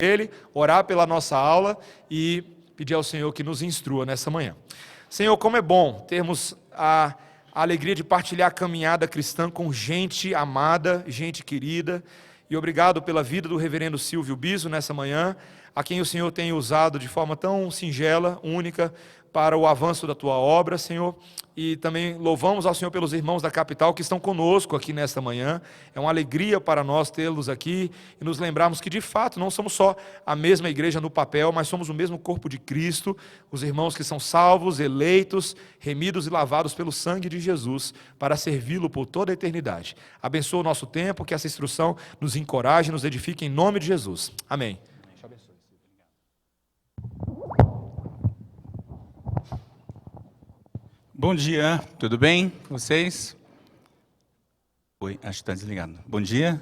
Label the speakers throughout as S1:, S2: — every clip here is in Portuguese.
S1: Ele, orar pela nossa aula e pedir ao Senhor que nos instrua nessa manhã. Senhor, como é bom termos a alegria de partilhar a caminhada cristã com gente amada, gente querida, e obrigado pela vida do reverendo Silvio Biso nessa manhã, a quem o Senhor tem usado de forma tão singela, única, para o avanço da tua obra, Senhor, e também louvamos ao Senhor pelos irmãos da capital que estão conosco aqui nesta manhã. É uma alegria para nós tê-los aqui e nos lembrarmos que de fato não somos só a mesma igreja no papel, mas somos o mesmo corpo de Cristo, os irmãos que são salvos, eleitos, remidos e lavados pelo sangue de Jesus para servi-lo por toda a eternidade. Abençoa o nosso tempo, que essa instrução nos encoraje e nos edifique em nome de Jesus. Amém.
S2: Bom dia, tudo bem com vocês? Oi, acho que está desligado. Bom dia?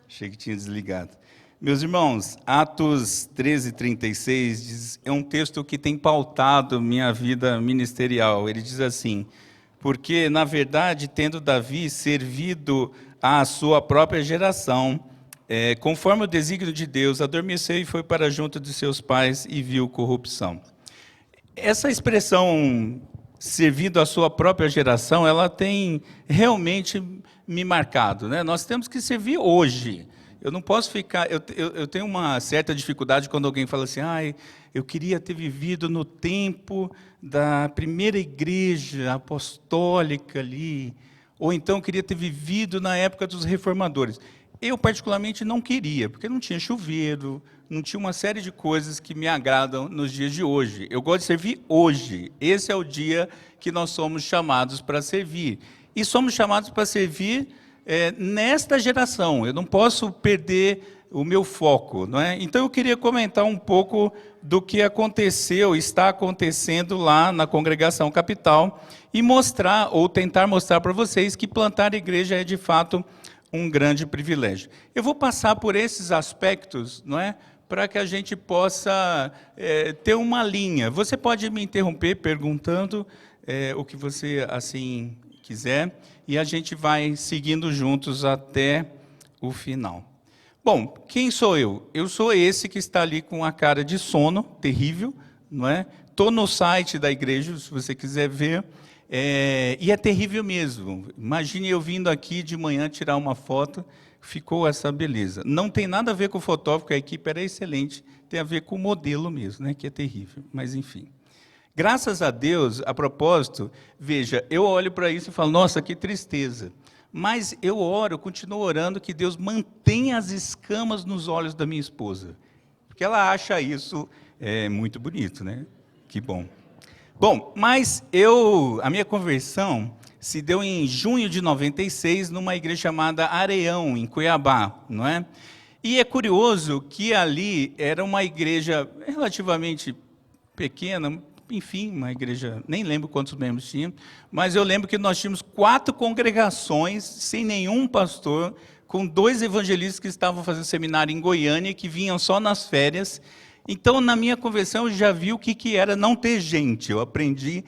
S2: Achei que tinha desligado. Meus irmãos, Atos 13:36 é um texto que tem pautado minha vida ministerial. Ele diz assim: porque, na verdade, tendo Davi servido à sua própria geração, conforme o desígnio de Deus, adormeceu e foi para junto de seus pais e viu corrupção. Essa expressão, servindo a sua própria geração, ela tem realmente me marcado, né? Nós temos que servir hoje. Eu não posso ficar... Eu tenho uma certa dificuldade quando alguém fala assim, eu queria ter vivido no tempo da primeira igreja apostólica ali, ou então eu queria ter vivido na época dos reformadores. Eu, particularmente, não queria, porque não tinha chuveiro, não tinha uma série de coisas que me agradam nos dias de hoje. Eu gosto de servir hoje. Esse é o dia que nós somos chamados para servir. E somos chamados para servir nesta geração. Eu não posso perder o meu foco, não é? Então, eu queria comentar um pouco do que aconteceu, está acontecendo lá na Congregação Capital e mostrar, ou tentar mostrar para vocês que plantar igreja é, de fato, um grande privilégio. Eu vou passar por esses aspectos, não é? Para que a gente possa ter uma linha. Você pode me interromper perguntando o que você assim quiser, e a gente vai seguindo juntos até o final. Bom, quem sou eu? Eu sou esse que está ali com a cara de sono, terrível, não é? Estou no site da igreja, se você quiser ver, e é terrível mesmo. Imagine eu vindo aqui de manhã tirar uma foto, ficou essa beleza. Não tem nada a ver com o fotógrafo, a equipe era excelente, tem a ver com o modelo mesmo, né, que é terrível, mas enfim. Graças a Deus, a propósito, veja, eu olho para isso e falo, nossa, que tristeza. Mas eu oro, eu continuo orando que Deus mantenha as escamas nos olhos da minha esposa, porque ela acha isso muito bonito, né? Que bom. Bom, mas a minha conversão se deu em junho de 96, numa igreja chamada Areião, em Cuiabá, não é? E é curioso que ali era uma igreja relativamente pequena, enfim, uma igreja, nem lembro quantos membros tinha, mas eu lembro que nós tínhamos 4 congregações, sem nenhum pastor, com 2 evangelistas que estavam fazendo seminário em Goiânia, que vinham só nas férias. Então, na minha conversão, eu já vi o que era não ter gente. Eu aprendi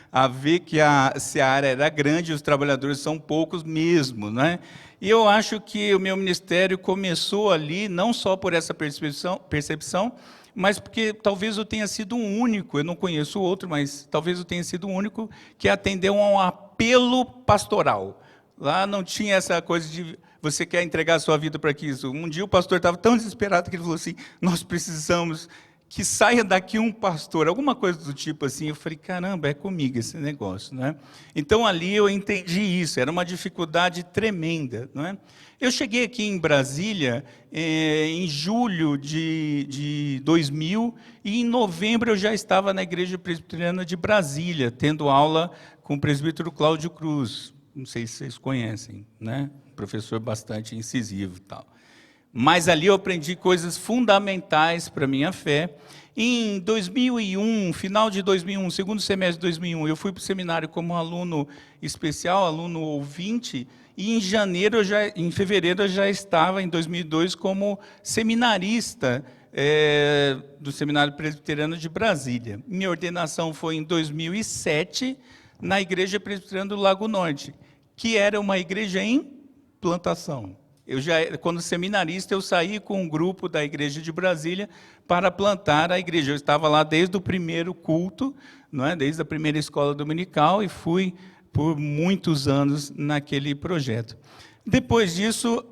S2: a ver que a seara era grande e os trabalhadores são poucos mesmo, né? E eu acho que o meu ministério começou ali, não só por essa percepção, mas porque talvez eu tenha sido um único, eu não conheço o outro, mas talvez eu tenha sido o único que atendeu a um apelo pastoral. Lá não tinha essa coisa de você quer entregar a sua vida para Cristo. Um dia o pastor estava tão desesperado que ele falou assim, nós precisamos que saia daqui um pastor, alguma coisa do tipo assim. Eu falei, caramba, é comigo esse negócio, não é? Então ali eu entendi isso, era uma dificuldade tremenda, não é? Eu cheguei aqui em Brasília em julho de 2000 e em novembro eu já estava na Igreja Presbiteriana de Brasília, tendo aula com o presbítero Cláudio Cruz. Não sei se vocês conhecem, né? Professor bastante incisivo e tal. Mas ali eu aprendi coisas fundamentais para a minha fé. Em 2001, final de 2001, segundo semestre de 2001, eu fui para o seminário como aluno especial, aluno ouvinte, e em fevereiro eu já estava, em 2002, como seminarista do Seminário Presbiteriano de Brasília. Minha ordenação foi em 2007, na Igreja Presbiteriana do Lago Norte, que era uma igreja em plantação. Quando seminarista, eu saí com um grupo da igreja de Brasília para plantar a igreja. Eu estava lá desde o primeiro culto, não é? Desde a primeira escola dominical, e fui por muitos anos naquele projeto. Depois disso,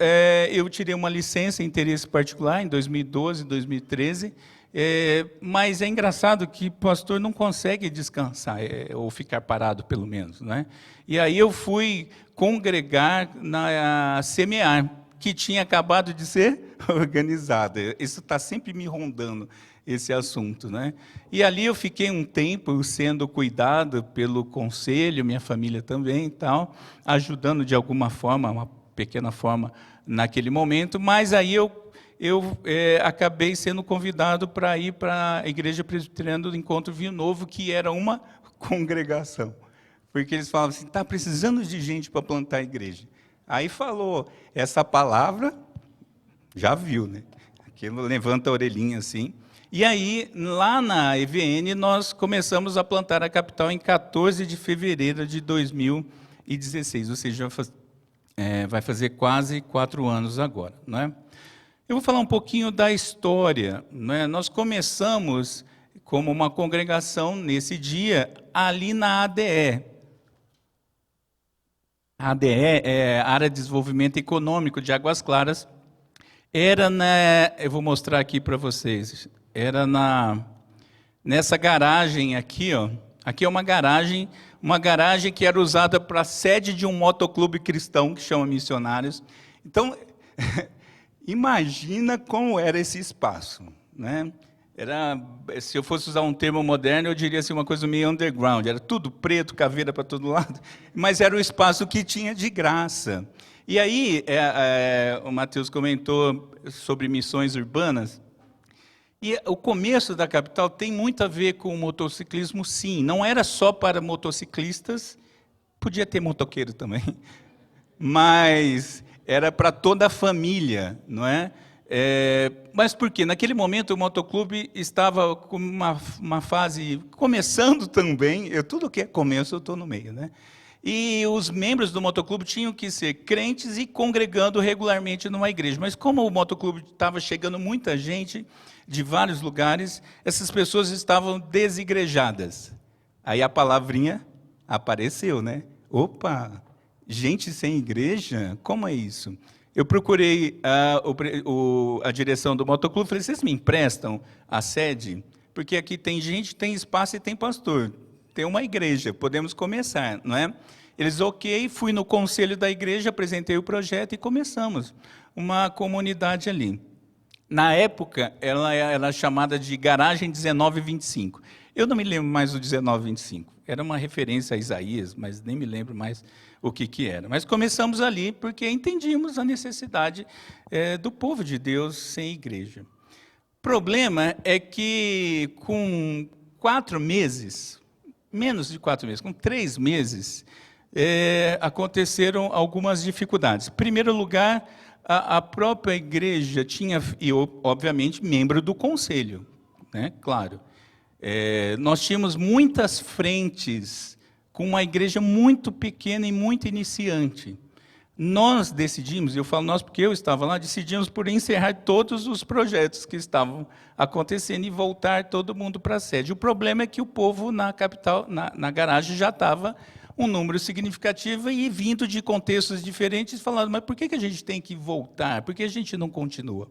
S2: eu tirei uma licença em interesse particular em 2012, 2013, mas é engraçado que o pastor não consegue descansar, ou ficar parado, pelo menos, né? E aí eu fui congregar na Semear, que tinha acabado de ser organizada. Isso está sempre me rondando, esse assunto, né? E ali eu fiquei um tempo sendo cuidado pelo conselho, minha família também e tal, ajudando de alguma forma, uma pequena forma, naquele momento, mas aí eu acabei sendo convidado para ir para a Igreja Presbiteriana do Encontro Vinho Novo, que era uma congregação. Porque eles falavam assim, está precisando de gente para plantar a igreja. Aí falou essa palavra, já viu, né? Aquilo levanta a orelhinha assim. E aí, lá na EVN, nós começamos a plantar a capital em 14 de fevereiro de 2016, ou seja, vai fazer quase 4 anos agora, não é? Eu vou falar um pouquinho da história, né? Nós começamos como uma congregação nesse dia ali na ADE. A ADE é a Área de Desenvolvimento Econômico de Águas Claras. Eu vou mostrar aqui para vocês. Era nessa garagem aqui, ó. Aqui é uma garagem que era usada para a sede de um motoclube cristão que chama Missionários. Então, imagina como era esse espaço, né? Se eu fosse usar um termo moderno, eu diria assim, uma coisa meio underground. Era tudo preto, caveira para todo lado, mas era o espaço que tinha de graça. E aí, o Matheus comentou sobre missões urbanas, e o começo da capital tem muito a ver com o motociclismo, sim. Não era só para motociclistas, podia ter motoqueiro também, mas era para toda a família, não é? Mas por quê? Naquele momento o motoclube estava com uma fase começando também, tudo que é começo eu estou no meio, né? E os membros do motoclube tinham que ser crentes e congregando regularmente numa igreja. Mas como o motoclube estava chegando muita gente de vários lugares, essas pessoas estavam desigrejadas. Aí a palavrinha apareceu, né? Opa, gente sem igreja? Como é isso? Eu procurei a direção do motoclube e falei, vocês me emprestam a sede? Porque aqui tem gente, tem espaço e tem pastor. Tem uma igreja, podemos começar, não é? Eles, ok, fui no conselho da igreja, apresentei o projeto e começamos uma comunidade ali. Na época, ela era chamada de Garagem 1925. Eu não me lembro mais do 1925. Era uma referência a Isaías, mas nem me lembro mais o que era. Mas começamos ali porque entendíamos a necessidade do povo de Deus sem igreja. O problema é que com 4 meses, menos de 4 meses, com 3 meses, aconteceram algumas dificuldades. Em primeiro lugar, a própria igreja tinha, e obviamente, membro do conselho, né? Claro. Nós tínhamos muitas frentes com uma igreja muito pequena e muito iniciante. Nós decidimos, eu falo nós porque eu estava lá, decidimos por encerrar todos os projetos que estavam acontecendo e voltar todo mundo para a sede. O problema é que o povo na capital, na garagem, já estava um número significativo e vindo de contextos diferentes, falando, mas por que a gente tem que voltar? Por que a gente não continua?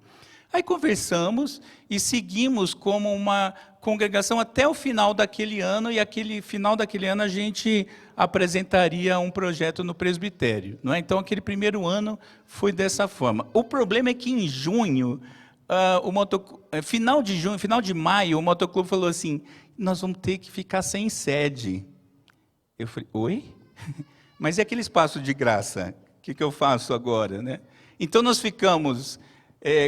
S2: Aí conversamos e seguimos como uma congregação até o final daquele ano, e aquele final daquele ano a gente apresentaria um projeto no presbitério, não é? Então, aquele primeiro ano foi dessa forma. O problema é que em junho, final de maio, o motoclube falou assim, nós vamos ter que ficar sem sede. Eu falei, oi? Mas é aquele espaço de graça, o que eu faço agora, né? Então, nós ficamos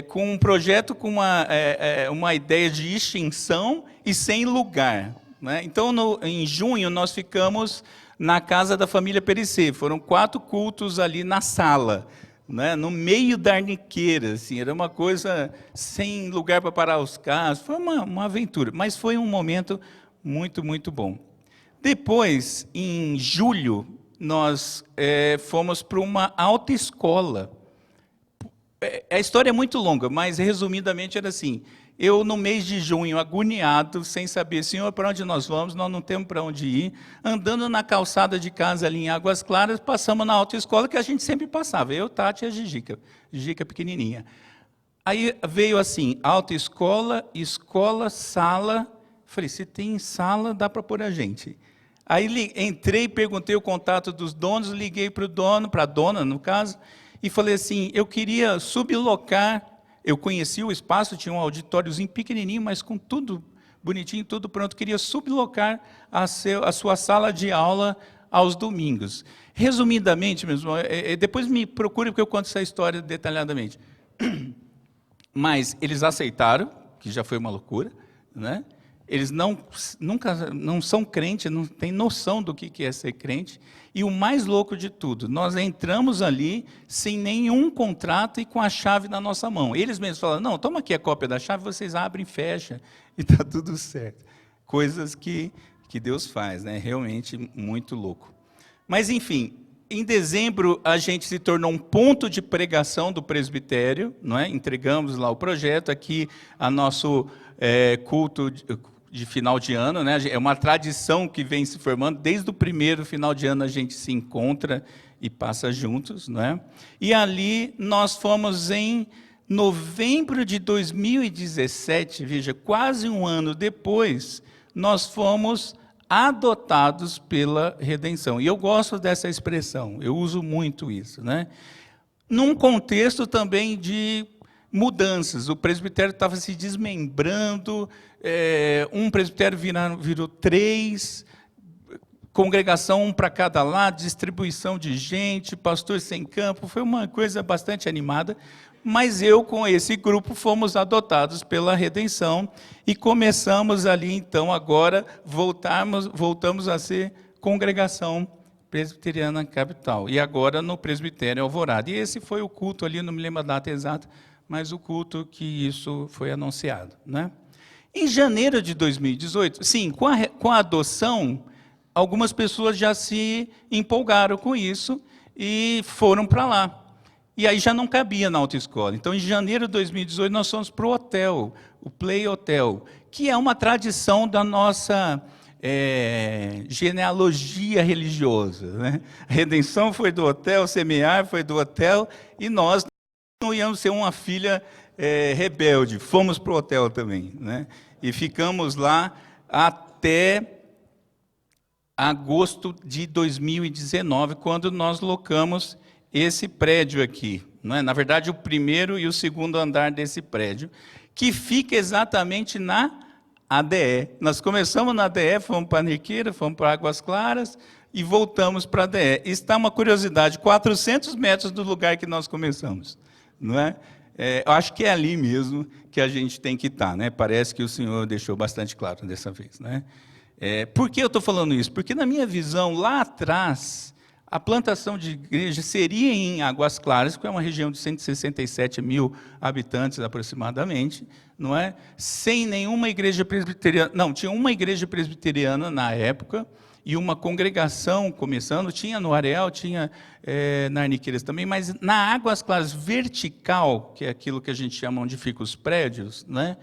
S2: com um projeto com uma ideia de extinção e sem lugar, né? Então, em junho, nós ficamos na casa da família Perissé. Foram 4 cultos ali na sala, né? No meio da arniqueira, assim, era uma coisa sem lugar para parar os carros. Foi uma aventura, mas foi um momento muito, muito bom. Depois, em julho, nós fomos para uma autoescola. A história é muito longa, mas resumidamente era assim. Eu, no mês de junho, agoniado, sem saber, Senhor, para onde nós vamos? Nós não temos para onde ir. Andando na calçada de casa ali em Águas Claras, passamos na autoescola, que a gente sempre passava. Eu, Tati e a Gigica. Gigica pequenininha. Aí veio assim, autoescola, escola, sala. Falei, se tem sala, dá para pôr a gente. Aí entrei, perguntei o contato dos donos, liguei para o dono, para a dona, no caso, e falei assim, eu queria sublocar. Eu conheci o espaço, tinha um auditóriozinho pequenininho, mas com tudo bonitinho, tudo pronto. Queria sublocar a sua sala de aula aos domingos. Resumidamente, mesmo, depois me procure, porque eu conto essa história detalhadamente. Mas eles aceitaram, que já foi uma loucura, né? Eles nunca não são crentes, não têm noção do que é ser crente. E o mais louco de tudo, nós entramos ali sem nenhum contrato e com a chave na nossa mão. Eles mesmos falaram, não, toma aqui a cópia da chave, vocês abrem, fecham, e está tudo certo. Coisas que Deus faz, né? Realmente muito louco. Mas, enfim, em dezembro, a gente se tornou um ponto de pregação do presbitério, não é? Entregamos lá o projeto, aqui a nosso culto de final de ano, né? É uma tradição que vem se formando, desde o primeiro final de ano a gente se encontra e passa juntos, não é? E ali nós fomos em novembro de 2017, veja, quase um ano depois, nós fomos adotados pela redenção. E eu gosto dessa expressão, eu uso muito isso, né? Num contexto também de mudanças, o presbitério estava se desmembrando, um presbitério virou 3, congregação um para cada lado, distribuição de gente, pastor sem campo, foi uma coisa bastante animada, mas eu com esse grupo fomos adotados pela redenção e começamos ali então agora, voltamos a ser congregação presbiteriana capital, e agora no presbitério Alvorada. E esse foi o culto ali, não me lembro a data exata, mas o culto que isso foi anunciado, né? Em janeiro de 2018, sim, com a adoção, algumas pessoas já se empolgaram com isso e foram para lá. E aí já não cabia na autoescola. Então, em janeiro de 2018, nós fomos para o hotel, o Play Hotel, que é uma tradição da nossa genealogia religiosa, né? A redenção foi do hotel, semear foi do hotel, e nós não íamos ser uma filha rebelde, fomos para o hotel também, né? E ficamos lá até agosto de 2019, quando nós locamos esse prédio aqui, não é? Na verdade, o primeiro e o segundo andar desse prédio, que fica exatamente na ADE. Nós começamos na ADE, fomos para a Niqueira, fomos para Águas Claras e voltamos para a ADE. Está uma curiosidade, 400 metros do lugar que nós começamos, não é? Eu acho que é ali mesmo que a gente tem que estar, né? Parece que o Senhor deixou bastante claro dessa vez, né? Por que eu estou falando isso? Porque, na minha visão, lá atrás, a plantação de igreja seria em Águas Claras, que é uma região de 167 mil habitantes aproximadamente, não é? Sem nenhuma igreja presbiteriana. Não, tinha uma igreja presbiteriana na época, e uma congregação começando, tinha no Areal, tinha na Arniqueiras também, mas na Águas Claras vertical, que é aquilo que a gente chama onde ficam os prédios, né?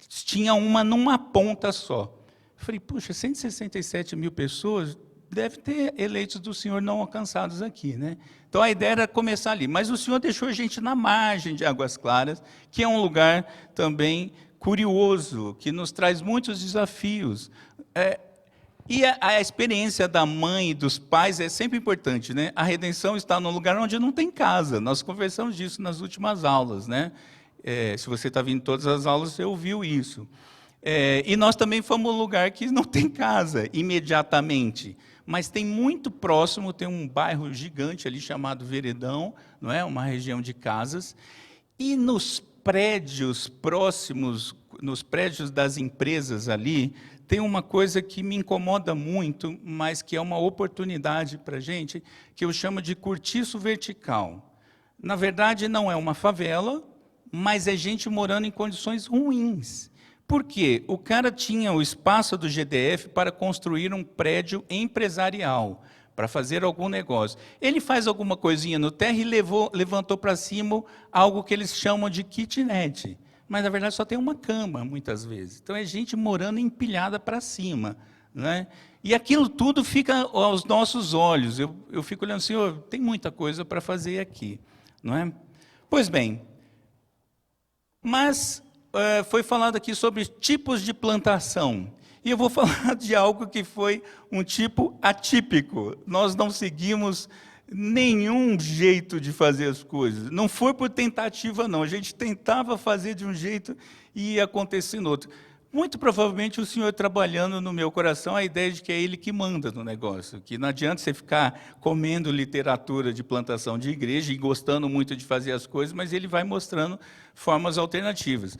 S2: Tinha uma numa ponta só. Eu falei, puxa, 167 mil pessoas, deve ter eleitos do Senhor não alcançados aqui, né? Então a ideia era começar ali, mas o Senhor deixou a gente na margem de Águas Claras, que é um lugar também curioso, que nos traz muitos desafios. E a experiência da mãe e dos pais é sempre importante, né? A redenção está num lugar onde não tem casa. Nós conversamos disso nas últimas aulas, né? Se você está vindo em todas as aulas, você ouviu isso. E nós também fomos um lugar que não tem casa imediatamente, mas tem muito próximo, tem um bairro gigante ali chamado Veredão, não é? Uma região de casas. E nos prédios próximos, nos prédios das empresas ali, tem uma coisa que me incomoda muito, mas que é uma oportunidade para a gente, que eu chamo de cortiço vertical. Na verdade, não é uma favela, mas é gente morando em condições ruins. Por quê? O cara tinha o espaço do GDF para construir um prédio empresarial, para fazer algum negócio. Ele faz alguma coisinha no terra e levantou para cima algo que eles chamam de kitnet. Mas, na verdade, só tem uma cama, muitas vezes. Então, é gente morando empilhada para cima. Né? E aquilo tudo fica aos nossos olhos. Eu fico olhando, Senhor, tem muita coisa para fazer aqui. Não é? Pois bem, mas foi falado aqui sobre tipos de plantação. E eu vou falar de algo que foi um tipo atípico. Nós não seguimos nenhum jeito de fazer as coisas. Não foi por tentativa, não. A gente tentava fazer de um jeito e ia acontecendo outro. Muito provavelmente o Senhor trabalhando no meu coração a ideia de que é Ele que manda no negócio, que não adianta você ficar comendo literatura de plantação de igreja e gostando muito de fazer as coisas, mas Ele vai mostrando formas alternativas.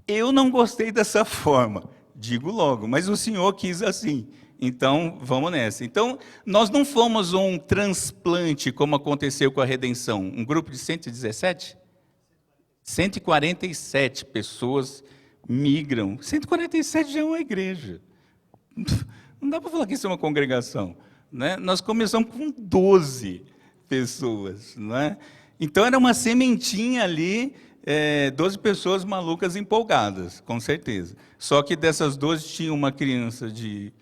S2: Eu não gostei dessa forma, digo logo, mas o Senhor quis assim. Então, vamos nessa. Então, nós não fomos um transplante, como aconteceu com a redenção. Um grupo de 117? 147 pessoas migram. 147 já é uma igreja. Não dá para falar que isso é uma congregação. Né? Nós começamos com 12 pessoas. Né? Então, era uma sementinha ali, 12 pessoas malucas empolgadas, com certeza. Só que dessas 12 tinha uma criança de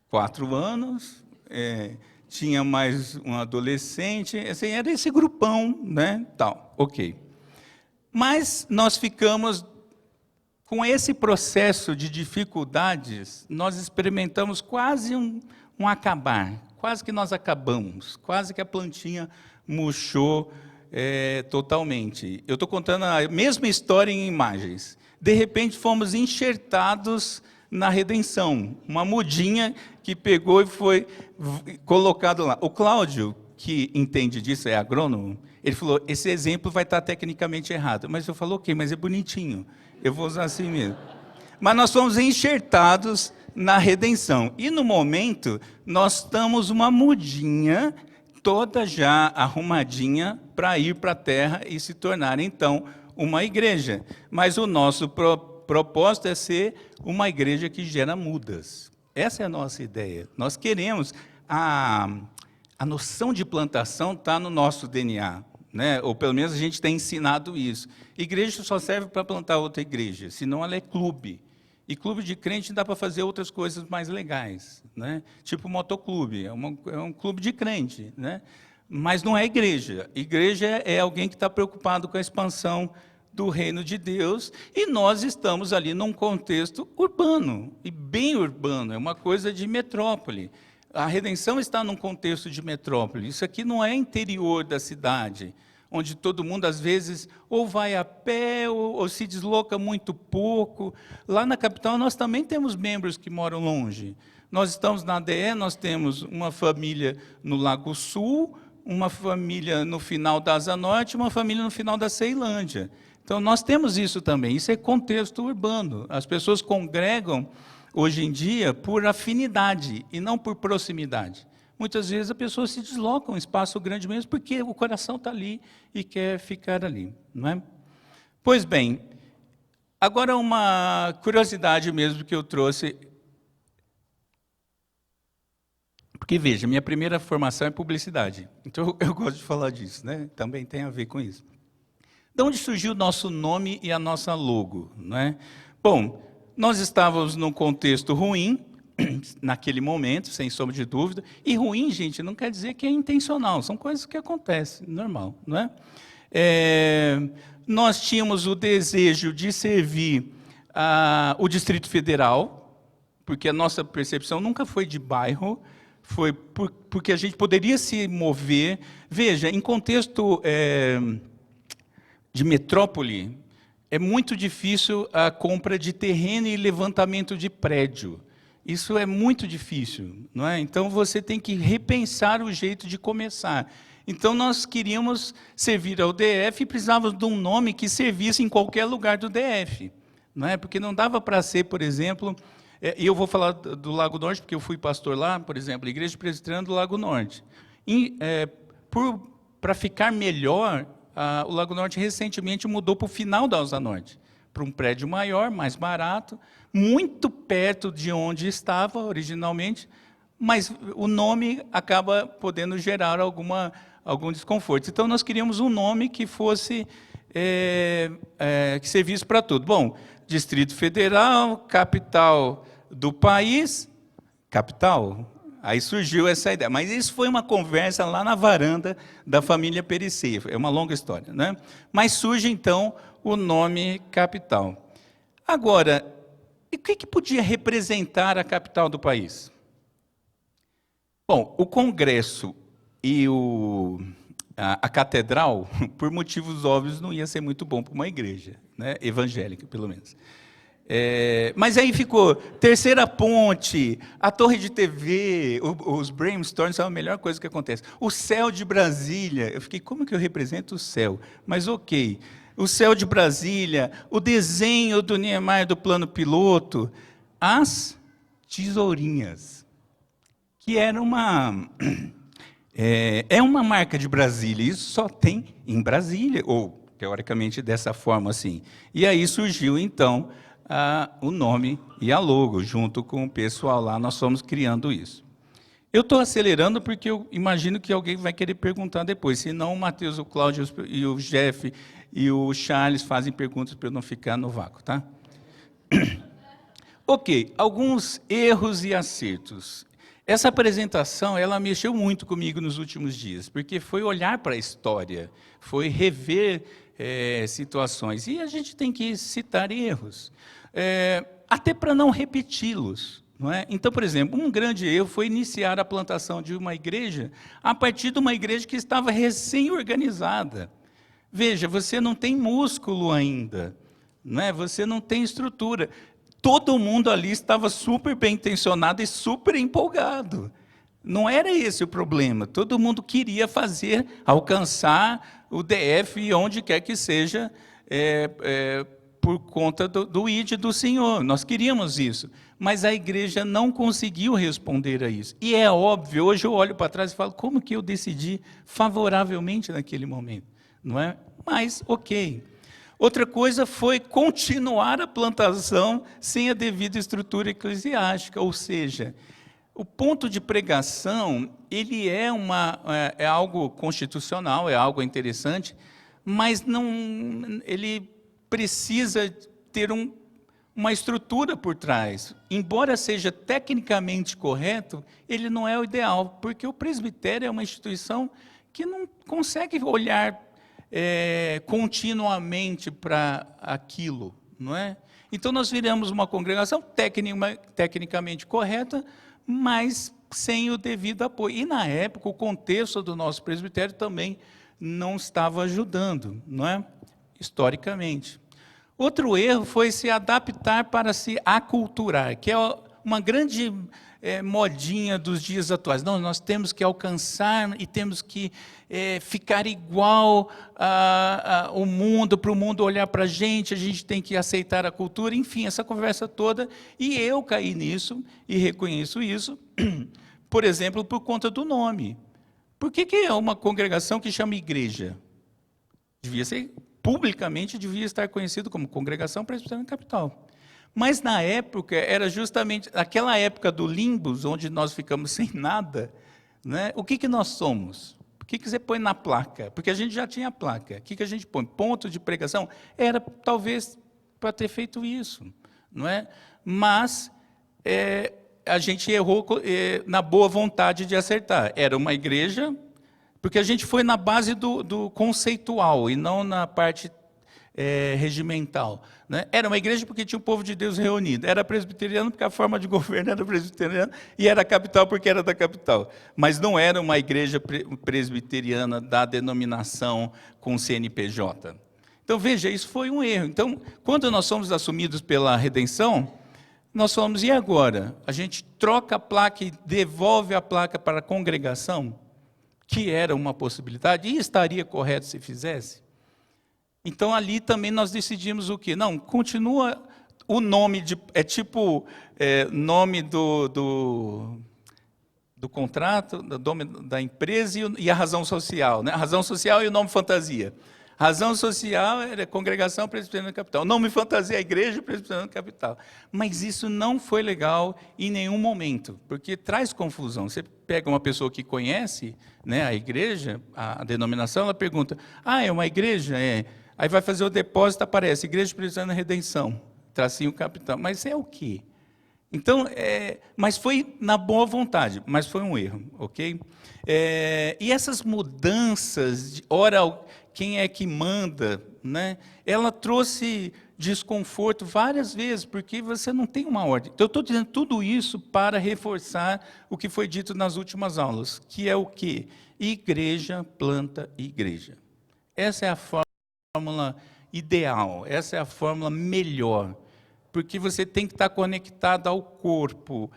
S2: 4 anos, tinha mais um adolescente, assim, era esse grupão, né? Tal, ok. Mas nós ficamos com esse processo de dificuldades, nós experimentamos quase um acabar, quase que nós acabamos, quase que a plantinha murchou totalmente. Eu estou contando a mesma história em imagens. De repente, fomos enxertados na redenção, uma mudinha que pegou e foi colocado lá. O Cláudio, que entende disso, é agrônomo, ele falou, esse exemplo vai estar tecnicamente errado. Mas eu falo, ok, mas é bonitinho, eu vou usar assim mesmo. Mas nós fomos enxertados na redenção. E no momento, nós estamos uma mudinha, toda já arrumadinha, para ir para a terra e se tornar, então, uma igreja. Mas o nosso propósito é ser uma igreja que gera mudas. Essa é a nossa ideia. Nós queremos... A noção de plantação está no nosso DNA, né? Ou pelo menos a gente tem ensinado isso. Igreja só serve para plantar outra igreja, senão ela é clube. E clube de crente dá para fazer outras coisas mais legais, né? Tipo motoclube, é um clube de crente, né? Mas não é igreja. Igreja é alguém que está preocupado com a expansão do reino de Deus, e nós estamos ali num contexto urbano, e bem urbano, é uma coisa de metrópole. A redenção está num contexto de metrópole. Isso aqui não é interior da cidade, onde todo mundo, às vezes, ou vai a pé, ou se desloca muito pouco. Lá na capital, nós também temos membros que moram longe. Nós estamos na ADE, nós temos uma família no Lago Sul, uma família no final da Asa Norte, uma família no final da Ceilândia. Então, nós temos isso também. Isso é contexto urbano. As pessoas congregam hoje em dia, por afinidade e não por proximidade. Muitas vezes a pessoa se desloca um espaço grande mesmo porque o coração está ali e quer ficar ali. Não é? Pois bem, agora uma curiosidade mesmo que eu trouxe. Porque, veja, minha primeira formação é publicidade. Então, eu gosto de falar disso, né? Também tem a ver com isso. De onde surgiu o nosso nome e a nossa logo? Não é? Bom, nós estávamos num contexto ruim, naquele momento, sem sombra de dúvida. E ruim, gente, não quer dizer que é intencional. São coisas que acontecem, normal, não é? Nós tínhamos o desejo de servir o Distrito Federal, porque a nossa percepção nunca foi de bairro, foi porque a gente poderia se mover. Veja, em contexto de metrópole, é muito difícil a compra de terreno e levantamento de prédio. Isso é muito difícil, não é? Então, você tem que repensar o jeito de começar. Então, nós queríamos servir ao DF e precisávamos de um nome que servisse em qualquer lugar do DF. Não é? Porque não dava para ser, por exemplo... E eu vou falar do Lago Norte, porque eu fui pastor lá, por exemplo, Igreja Presbiteriana do Lago Norte. Para ficar melhor... o Lago Norte recentemente mudou para o final da Asa Norte, para um prédio maior, mais barato, muito perto de onde estava originalmente, mas o nome acaba podendo gerar algum desconforto. Então, nós queríamos um nome que fosse, que servisse para tudo. Bom, Distrito Federal, capital do país, capital. Aí surgiu essa ideia. Mas isso foi uma conversa lá na varanda da família Perissé. É uma longa história, né? Mas surge, então, o nome capital. Agora, o que podia representar a capital do país? Bom, o Congresso e a catedral, por motivos óbvios, não ia ser muito bom para uma igreja, né? Evangélica, pelo menos. Mas aí ficou Terceira Ponte, a Torre de TV, os brainstorms são a melhor coisa que acontece. O céu de Brasília, eu fiquei, como que eu represento o céu? Mas ok, o céu de Brasília, o desenho do Niemeyer do plano piloto, as tesourinhas, que era uma marca de Brasília, isso só tem em Brasília, ou teoricamente dessa forma assim. E aí surgiu então o nome e a logo, junto com o pessoal lá, nós fomos criando isso. Eu estou acelerando porque eu imagino que alguém vai querer perguntar depois, senão o Matheus, o Cláudio e o Jeff e o Charles fazem perguntas para eu não ficar no vácuo, tá? Ok, alguns erros e acertos. Essa apresentação, ela mexeu muito comigo nos últimos dias, porque foi olhar para a história, foi rever situações, e a gente tem que citar erros. Até para não repeti-los. Não é? Então, por exemplo, um grande erro foi iniciar a plantação de uma igreja a partir de uma igreja que estava recém-organizada. Veja, você não tem músculo ainda, não é? Você não tem estrutura. Todo mundo ali estava super bem intencionado e super empolgado. Não era esse o problema. Todo mundo queria alcançar o DF onde quer que seja, por conta do ID do Senhor. Nós queríamos isso, mas a igreja não conseguiu responder a isso. E é óbvio, hoje eu olho para trás e falo, como que eu decidi favoravelmente naquele momento? Não é? Mas, ok. Outra coisa foi continuar a plantação sem a devida estrutura eclesiástica, ou seja, o ponto de pregação, ele é algo constitucional, é algo interessante, mas ele precisa ter uma estrutura por trás. Embora seja tecnicamente correto, ele não é o ideal, porque o presbitério é uma instituição que não consegue olhar continuamente para aquilo, não é? Então, nós viramos uma congregação tecnicamente correta, mas sem o devido apoio. E, na época, o contexto do nosso presbitério também não estava ajudando, não é? Historicamente. Outro erro foi se adaptar para se aculturar, que é uma grande modinha dos dias atuais. Não, nós temos que alcançar e temos que ficar igual ao mundo, para o mundo olhar para a gente tem que aceitar a cultura, enfim, essa conversa toda. E eu caí nisso e reconheço isso, por exemplo, por conta do nome. Por que é uma congregação que chama igreja? Publicamente devia estar conhecido como Congregação Presbiteriana Capital. Mas, na época, era justamente aquela época do limbus, onde nós ficamos sem nada, né? O que nós somos? O que você põe na placa? Porque a gente já tinha a placa. O que a gente põe? Ponto de pregação? Era, talvez, para ter feito isso, não é? Mas a gente errou na boa vontade de acertar. Era uma igreja, porque a gente foi na base do conceitual e não na parte regimental, né? Era uma igreja porque tinha o povo de Deus reunido. Era presbiteriano porque a forma de governo era presbiteriana, e era capital porque era da capital. Mas não era uma igreja presbiteriana da denominação com CNPJ. Então, veja, isso foi um erro. Então, quando nós somos assumidos pela redenção, nós falamos, e agora? A gente troca a placa e devolve a placa para a congregação, que era uma possibilidade, e estaria correto se fizesse? Então, ali também nós decidimos o quê? Não, continua o nome, nome do contrato, do nome da empresa e a razão social, né? A razão social e o nome fantasia. Razão social era congregação presbiteriana capital. Não me fantasia a igreja presbiteriana capital. Mas isso não foi legal em nenhum momento, porque traz confusão. Você pega uma pessoa que conhece, né, a igreja, a denominação, ela pergunta, é uma igreja? É. Aí vai fazer o depósito, aparece, Igreja Presbiteriana Redenção, tracinho capital. Mas é o quê? Então, mas foi na boa vontade, mas foi um erro, ok? E essas mudanças, ora, quem é que manda, né? Ela trouxe desconforto várias vezes, porque você não tem uma ordem. Então, eu estou dizendo tudo isso para reforçar o que foi dito nas últimas aulas, que é o quê? Igreja planta igreja. Essa é a fórmula ideal, essa é a fórmula melhor, porque você tem que estar conectado ao corpo,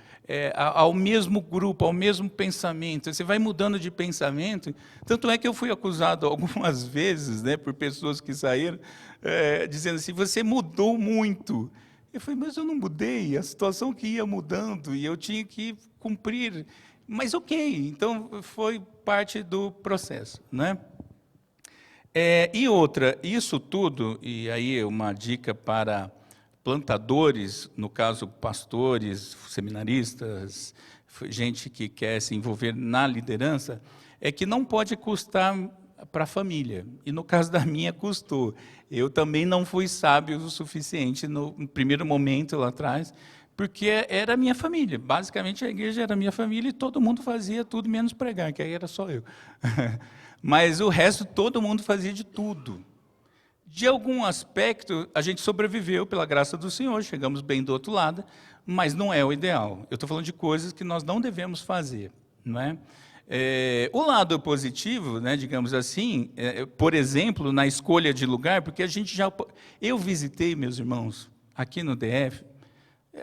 S2: ao mesmo grupo, ao mesmo pensamento. Você vai mudando de pensamento. Tanto é que eu fui acusado algumas vezes, né, por pessoas que saíram, dizendo assim, você mudou muito. Eu falei, mas eu não mudei, a situação que ia mudando, e eu tinha que cumprir. Mas ok, então foi parte do processo, né? E outra, isso tudo, e aí uma dica para plantadores, no caso pastores, seminaristas, gente que quer se envolver na liderança, é que não pode custar para a família. E no caso da minha, custou. Eu também não fui sábio o suficiente no primeiro momento lá atrás, porque era a minha família. Basicamente, a igreja era a minha família e todo mundo fazia tudo menos pregar, que aí era só eu. Mas o resto, todo mundo fazia de tudo. De algum aspecto, a gente sobreviveu pela graça do Senhor, chegamos bem do outro lado, mas não é o ideal. Eu estou falando de coisas que nós não devemos fazer, não é? O lado positivo, né, digamos assim, por exemplo, na escolha de lugar, porque a gente já... Eu visitei, meus irmãos, aqui no DF,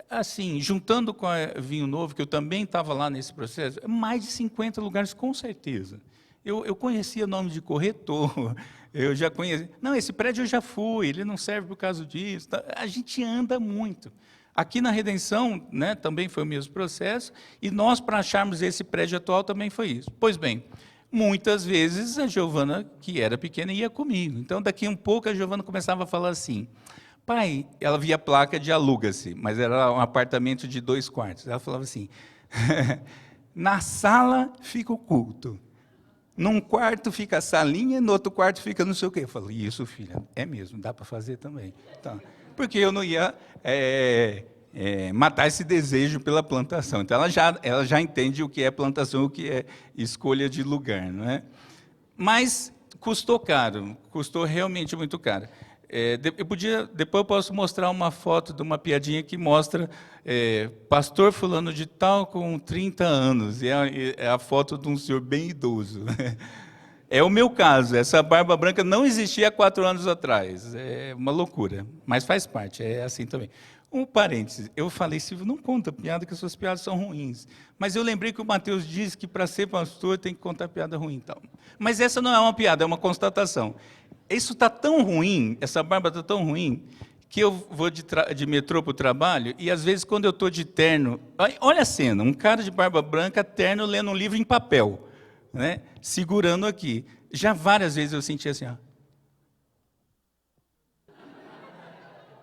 S2: assim, juntando com a Vinho Novo, que eu também estava lá nesse processo, mais de 50 lugares, com certeza. Eu conhecia o nome de corretor, eu já conheci. Não, esse prédio eu já fui, ele não serve por causa disso. A gente anda muito. Aqui na Redenção, né, também foi o mesmo processo, e nós, para acharmos esse prédio atual, também foi isso. Pois bem, muitas vezes a Giovana, que era pequena, ia comigo. Então, daqui um pouco, a Giovana começava a falar assim, pai, ela via a placa de aluga-se, mas era um apartamento de 2 quartos. Ela falava assim, na sala fica o culto. Num quarto fica a salinha, no outro quarto fica não sei o quê. Eu falei, isso, filha, é mesmo, dá para fazer também. Tá. Porque eu não ia matar esse desejo pela plantação. Então, ela já entende o que é plantação, o que é escolha de lugar. Não é? Mas custou caro, custou realmente muito caro. Depois eu posso mostrar uma foto de uma piadinha que mostra pastor fulano de tal com 30 anos, e é a foto de um senhor bem idoso. É o meu caso, essa barba branca não existia há 4 anos atrás, é uma loucura, mas faz parte, é assim também. Um parênteses, eu falei, Silvio, não conta piada, que as suas piadas são ruins. Mas eu lembrei que o Mateus disse que para ser pastor tem que contar piada ruim. Então. Mas essa não é uma piada, é uma constatação. Isso está tão ruim, essa barba está tão ruim, que eu vou de metrô para o trabalho, e às vezes quando eu estou de terno, olha a cena, um cara de barba branca, terno, lendo um livro em papel, né, segurando aqui. Já várias vezes eu senti assim, ó.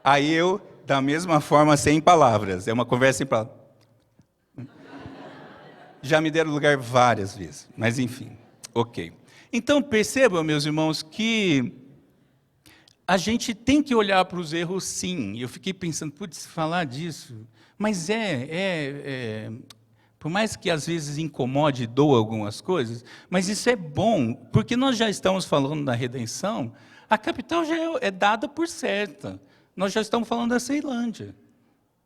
S2: Aí eu, da mesma forma, sem palavras, é uma conversa sem palavras. Já me deram lugar várias vezes, mas enfim, ok. Então, percebam, meus irmãos, que a gente tem que olhar para os erros, sim. Eu fiquei pensando, putz, falar disso, mas por mais que às vezes incomode e doa algumas coisas, mas isso é bom, porque nós já estamos falando da redenção, a capital já é dada por certa. Nós já estamos falando da Ceilândia.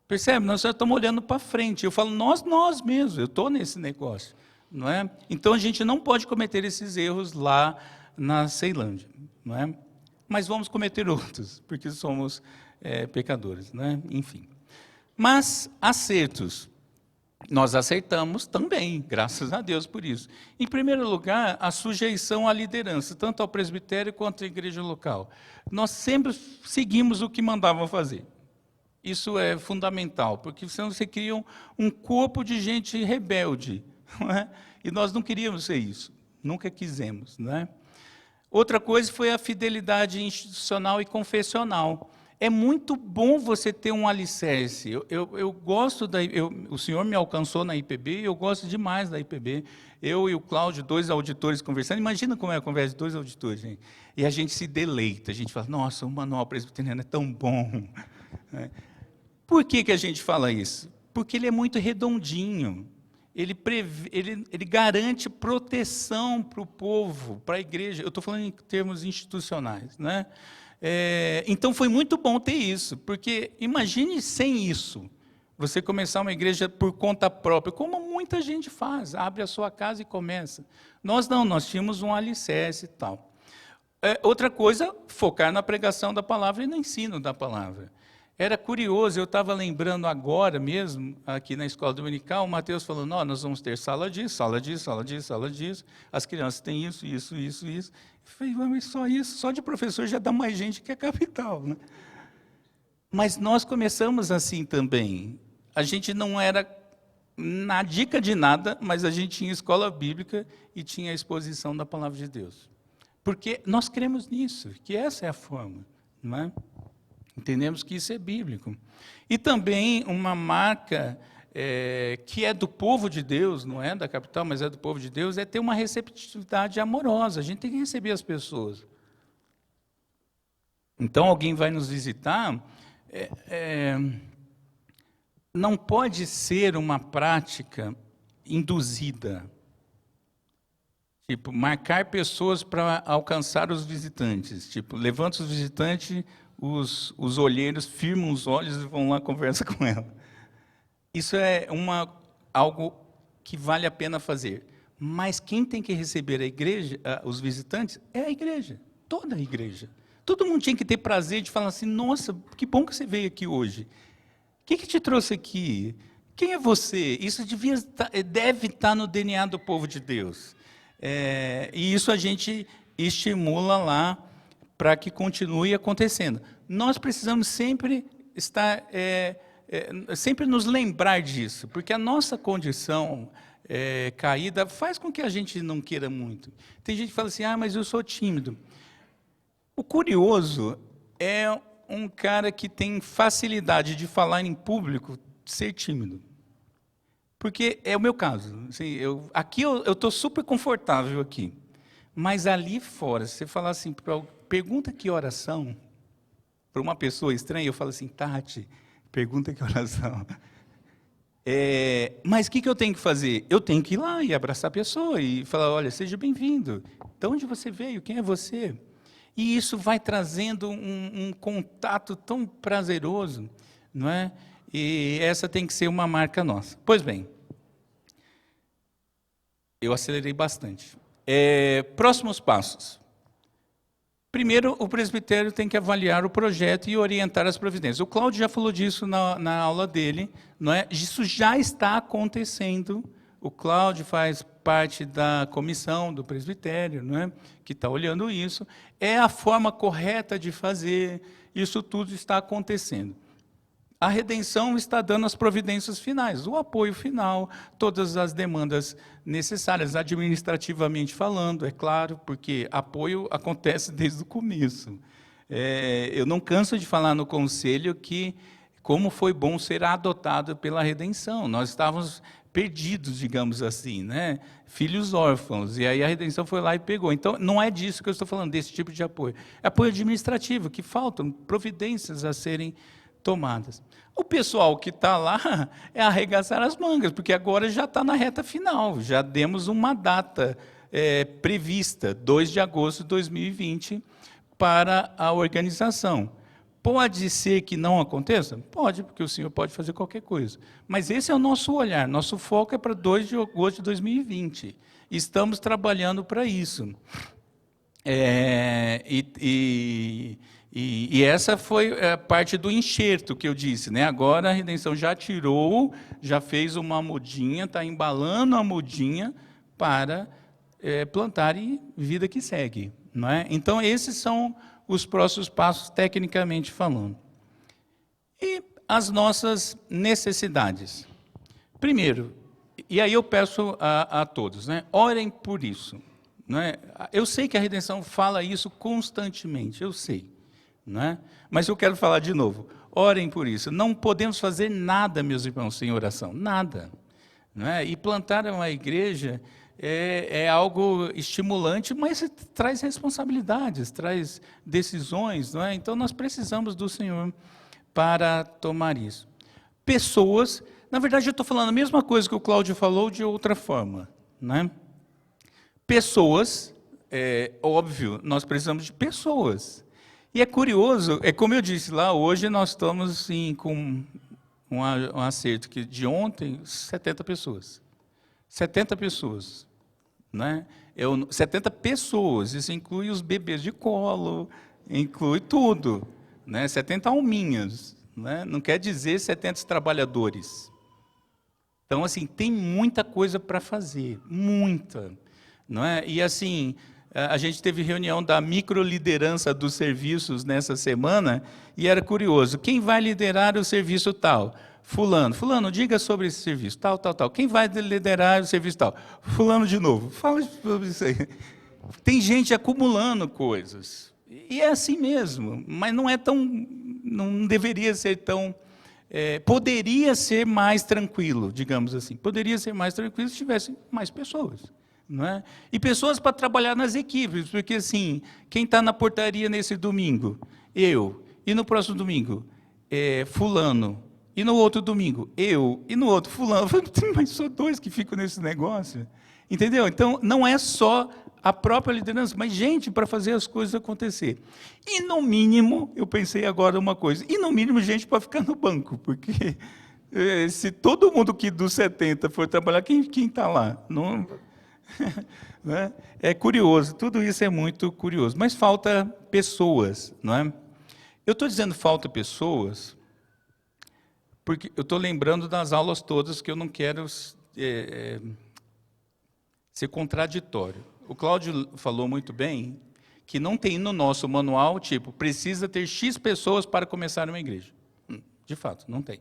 S2: Percebe? Nós já estamos olhando para frente. Eu falo, nós mesmos, eu estou nesse negócio. Não é? Então, a gente não pode cometer esses erros lá na Ceilândia. Não é? Mas vamos cometer outros, porque somos pecadores. Não é? Enfim. Mas, acertos. Nós acertamos também, graças a Deus por isso. Em primeiro lugar, a sujeição à liderança, tanto ao presbitério quanto à igreja local. Nós sempre seguimos o que mandavam fazer. Isso é fundamental, porque senão você cria um corpo de gente rebelde. Não é? E nós não queríamos ser isso, nunca quisemos. Não é? Outra coisa foi a fidelidade institucional e confessional. É muito bom você ter um alicerce. Eu gosto o senhor me alcançou na IPB e eu gosto demais da IPB. Eu e o Cláudio, 2 auditores conversando. Imagina como é a conversa de 2 auditores, gente. E a gente se deleita. A gente fala, nossa, o manual presbiteriano é tão bom. Por que a gente fala isso? Porque ele é muito redondinho. Ele garante proteção para o povo, para a igreja. Eu estou falando em termos institucionais, né? Então foi muito bom ter isso, porque imagine sem isso, você começar uma igreja por conta própria, como muita gente faz, abre a sua casa e começa. Nós não, nós tínhamos um alicerce e tal. Outra coisa, focar na pregação da palavra e no ensino da palavra. Era curioso, eu estava lembrando agora mesmo, aqui na escola dominical, o Mateus falando, nós vamos ter sala disso, sala disso, sala disso, sala disso, as crianças têm isso, isso, isso, isso. Eu falei, mas só isso, só de professor já dá mais gente que a capital, né? Mas nós começamos assim também. A gente não era na dica de nada, mas a gente tinha escola bíblica e tinha a exposição da palavra de Deus. Porque nós cremos nisso, que essa é a forma, não é? Entendemos que isso é bíblico. E também uma marca que é do povo de Deus, não é da capital, mas é do povo de Deus, é ter uma receptividade amorosa. A gente tem que receber as pessoas. Então, alguém vai nos visitar, não pode ser uma prática induzida. Tipo, marcar pessoas para alcançar os visitantes. Tipo, levanta os visitantes, os olheiros firmam os olhos e vão lá conversar com ela. Isso é algo que vale a pena fazer. Mas quem tem que receber a igreja, os visitantes, é a igreja, toda a igreja. Todo mundo tinha que ter prazer de falar assim, nossa, que bom que você veio aqui hoje. O que te trouxe aqui? Quem é você? Isso deve estar no DNA do povo de Deus. E isso a gente estimula lá para que continue acontecendo. Nós precisamos sempre estar, sempre nos lembrar disso, porque a nossa condição caída faz com que a gente não queira muito. Tem gente que fala assim, mas eu sou tímido. O curioso é um cara que tem facilidade de falar em público, ser tímido. Porque é o meu caso. Assim, aqui eu estou super confortável aqui. Mas ali fora, se você falar assim, pergunta que oração, para uma pessoa estranha, eu falo assim, Tati, pergunta que oração. Mas o que eu tenho que fazer? Eu tenho que ir lá e abraçar a pessoa e falar, olha, seja bem-vindo. De onde você veio? Quem é você? E isso vai trazendo um contato tão prazeroso, não é? E essa tem que ser uma marca nossa. Pois bem, eu acelerei bastante. Próximos passos. Primeiro, o presbitério tem que avaliar o projeto e orientar as providências. O Cláudio já falou disso na aula dele, não é? Isso já está acontecendo. O Cláudio faz parte da comissão do presbitério, não é? Que está olhando isso. É a forma correta de fazer, isso tudo está acontecendo. A redenção está dando as providências finais, o apoio final, todas as demandas necessárias, administrativamente falando, é claro, porque apoio acontece desde o começo. Eu não canso de falar no conselho que como foi bom ser adotado pela redenção. Nós estávamos perdidos, digamos assim, né? Filhos órfãos, e aí a redenção foi lá e pegou. Então, não é disso que eu estou falando, desse tipo de apoio. É apoio administrativo, que faltam providências a serem tomadas. O pessoal que está lá é arregaçar as mangas, porque agora já está na reta final, já demos uma data prevista, 2 de agosto de 2020, para a organização. Pode ser que não aconteça? Pode, porque o senhor pode fazer qualquer coisa. Mas esse é o nosso olhar, nosso foco é para 2 de agosto de 2020. Estamos trabalhando para isso. E essa foi a parte do enxerto que eu disse, né? Agora a redenção já tirou, já fez uma mudinha, está embalando a mudinha para plantar e vida que segue, não é? Então esses são os próximos passos, tecnicamente falando. E as nossas necessidades. Primeiro, e aí eu peço a todos, né? Orem por isso. Não é? Eu sei que a redenção fala isso constantemente, eu sei. Não é? Mas eu quero falar de novo. Orem por isso. Não podemos fazer nada, meus irmãos, sem oração. Nada. Não é? E plantar uma igreja é algo estimulante, mas traz responsabilidades, traz decisões. Não é? Então, nós precisamos do Senhor para tomar isso. Pessoas, na verdade, eu estou falando a mesma coisa que o Cláudio falou de outra forma. Não é? Pessoas, óbvio, nós precisamos de pessoas. E é curioso, como eu disse lá, hoje nós estamos com um acerto que de ontem, 70 pessoas. 70 pessoas. Né? 70 pessoas, isso inclui os bebês de colo, inclui tudo. Né? 70 alminhas, né? Não quer dizer 70 trabalhadores. Então, assim, tem muita coisa para fazer, muita. Não é? E assim, a gente teve reunião da microliderança dos serviços nessa semana, e era curioso, quem vai liderar o serviço tal? Fulano, diga sobre esse serviço, tal. Quem vai liderar o serviço tal? Fulano de novo, fala sobre isso aí. Tem gente acumulando coisas, e é assim mesmo, mas não deveria ser tão... poderia ser mais tranquilo, digamos assim, poderia ser mais tranquilo se tivesse mais pessoas. Não é? E pessoas para trabalhar nas equipes, porque assim, quem está na portaria nesse domingo? Eu. E no próximo domingo? Fulano. E no outro domingo? Eu. E no outro? Fulano. Mas só 2 que ficam nesse negócio. Entendeu? Então, não é só a própria liderança, mas gente para fazer as coisas acontecer. E no mínimo, eu pensei agora uma coisa, e no mínimo gente para ficar no banco, porque se todo mundo que dos 70 for trabalhar, quem está lá? Não... Né? É curioso, tudo isso é muito curioso, mas falta pessoas, não é? Eu estou dizendo falta pessoas, porque eu estou lembrando das aulas todas que eu não quero ser contraditório. O Cláudio falou muito bem que não tem no nosso manual, tipo, precisa ter X pessoas para começar uma igreja. De fato, não tem.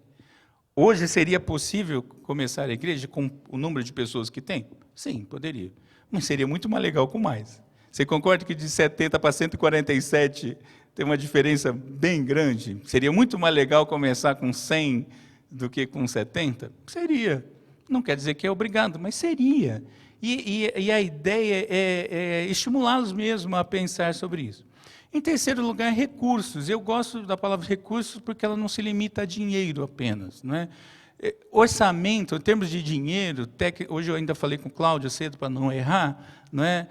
S2: Hoje seria possível começar a igreja com o número de pessoas que tem? Sim, poderia. Mas seria muito mais legal com mais. Você concorda que de 70 para 147 tem uma diferença bem grande? Seria muito mais legal começar com 100 do que com 70? Seria. Não quer dizer que é obrigado, mas seria. E a ideia é estimulá-los mesmo a pensar sobre isso. Em terceiro lugar, recursos. Eu gosto da palavra recursos porque ela não se limita a dinheiro apenas. Não é? Orçamento, em termos de dinheiro, hoje eu ainda falei com o Cláudio cedo para não errar, não é?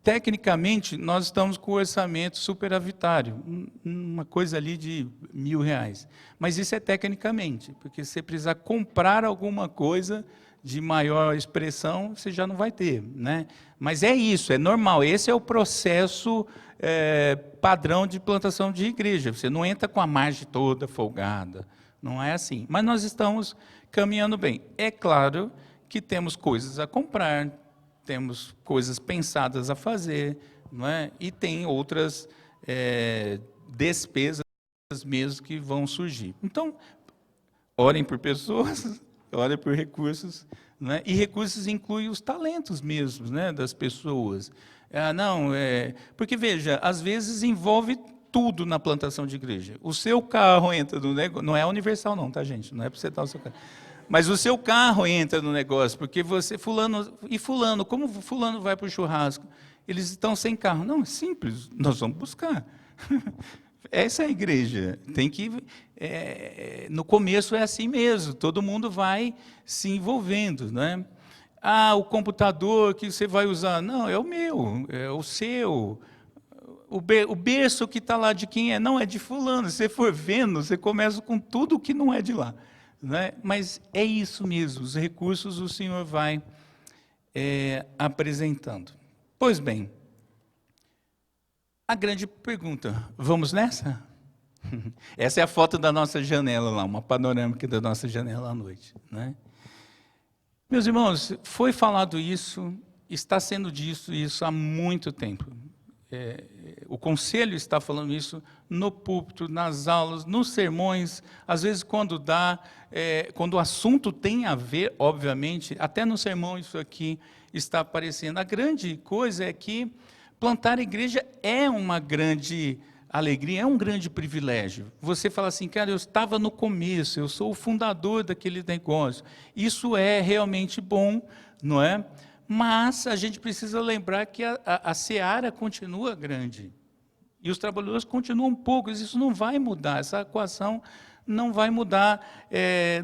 S2: Tecnicamente, nós estamos com o orçamento superavitário, uma coisa ali de R$1.000. Mas isso é tecnicamente, porque se você precisar comprar alguma coisa de maior expressão, você já não vai ter. Né? Mas é isso, é normal, esse é o processo padrão de plantação de igreja. Você não entra com a margem toda folgada, não é assim. Mas nós estamos caminhando bem. É claro que temos coisas a comprar, temos coisas pensadas a fazer, não é? E tem outras despesas mesmo que vão surgir. Então, orem por pessoas, orem por recursos, não é? E recursos incluem os talentos mesmos, né, das pessoas. Porque, veja, às vezes envolve tudo na plantação de igreja. O seu carro entra no negócio, não é universal não, tá, gente? Não é para você dar o seu carro. Mas o seu carro entra no negócio, porque como fulano vai para o churrasco? Eles estão sem carro. Não, é simples, nós vamos buscar. Essa é a igreja. Tem que, no começo é assim mesmo, todo mundo vai se envolvendo, né? O computador que você vai usar, não, é o meu, é o seu. O berço que está lá de quem é, não é de fulano. Se você for vendo, você começa com tudo que não é de lá. Né? Mas é isso mesmo, os recursos o Senhor vai apresentando. Pois bem, a grande pergunta, vamos nessa? Essa é a foto da nossa janela lá, uma panorâmica da nossa janela à noite. Né? Meus irmãos, foi falado isso, está sendo dito isso há muito tempo. O conselho está falando isso no púlpito, nas aulas, nos sermões, às vezes quando quando o assunto tem a ver, obviamente, até no sermão isso aqui está aparecendo. A grande coisa é que plantar a igreja é uma grande alegria, é um grande privilégio. Você fala assim, cara, eu estava no começo, eu sou o fundador daquele negócio. Isso é realmente bom, não é? Mas a gente precisa lembrar que a seara continua grande. E os trabalhadores continuam poucos, isso não vai mudar, essa equação não vai mudar,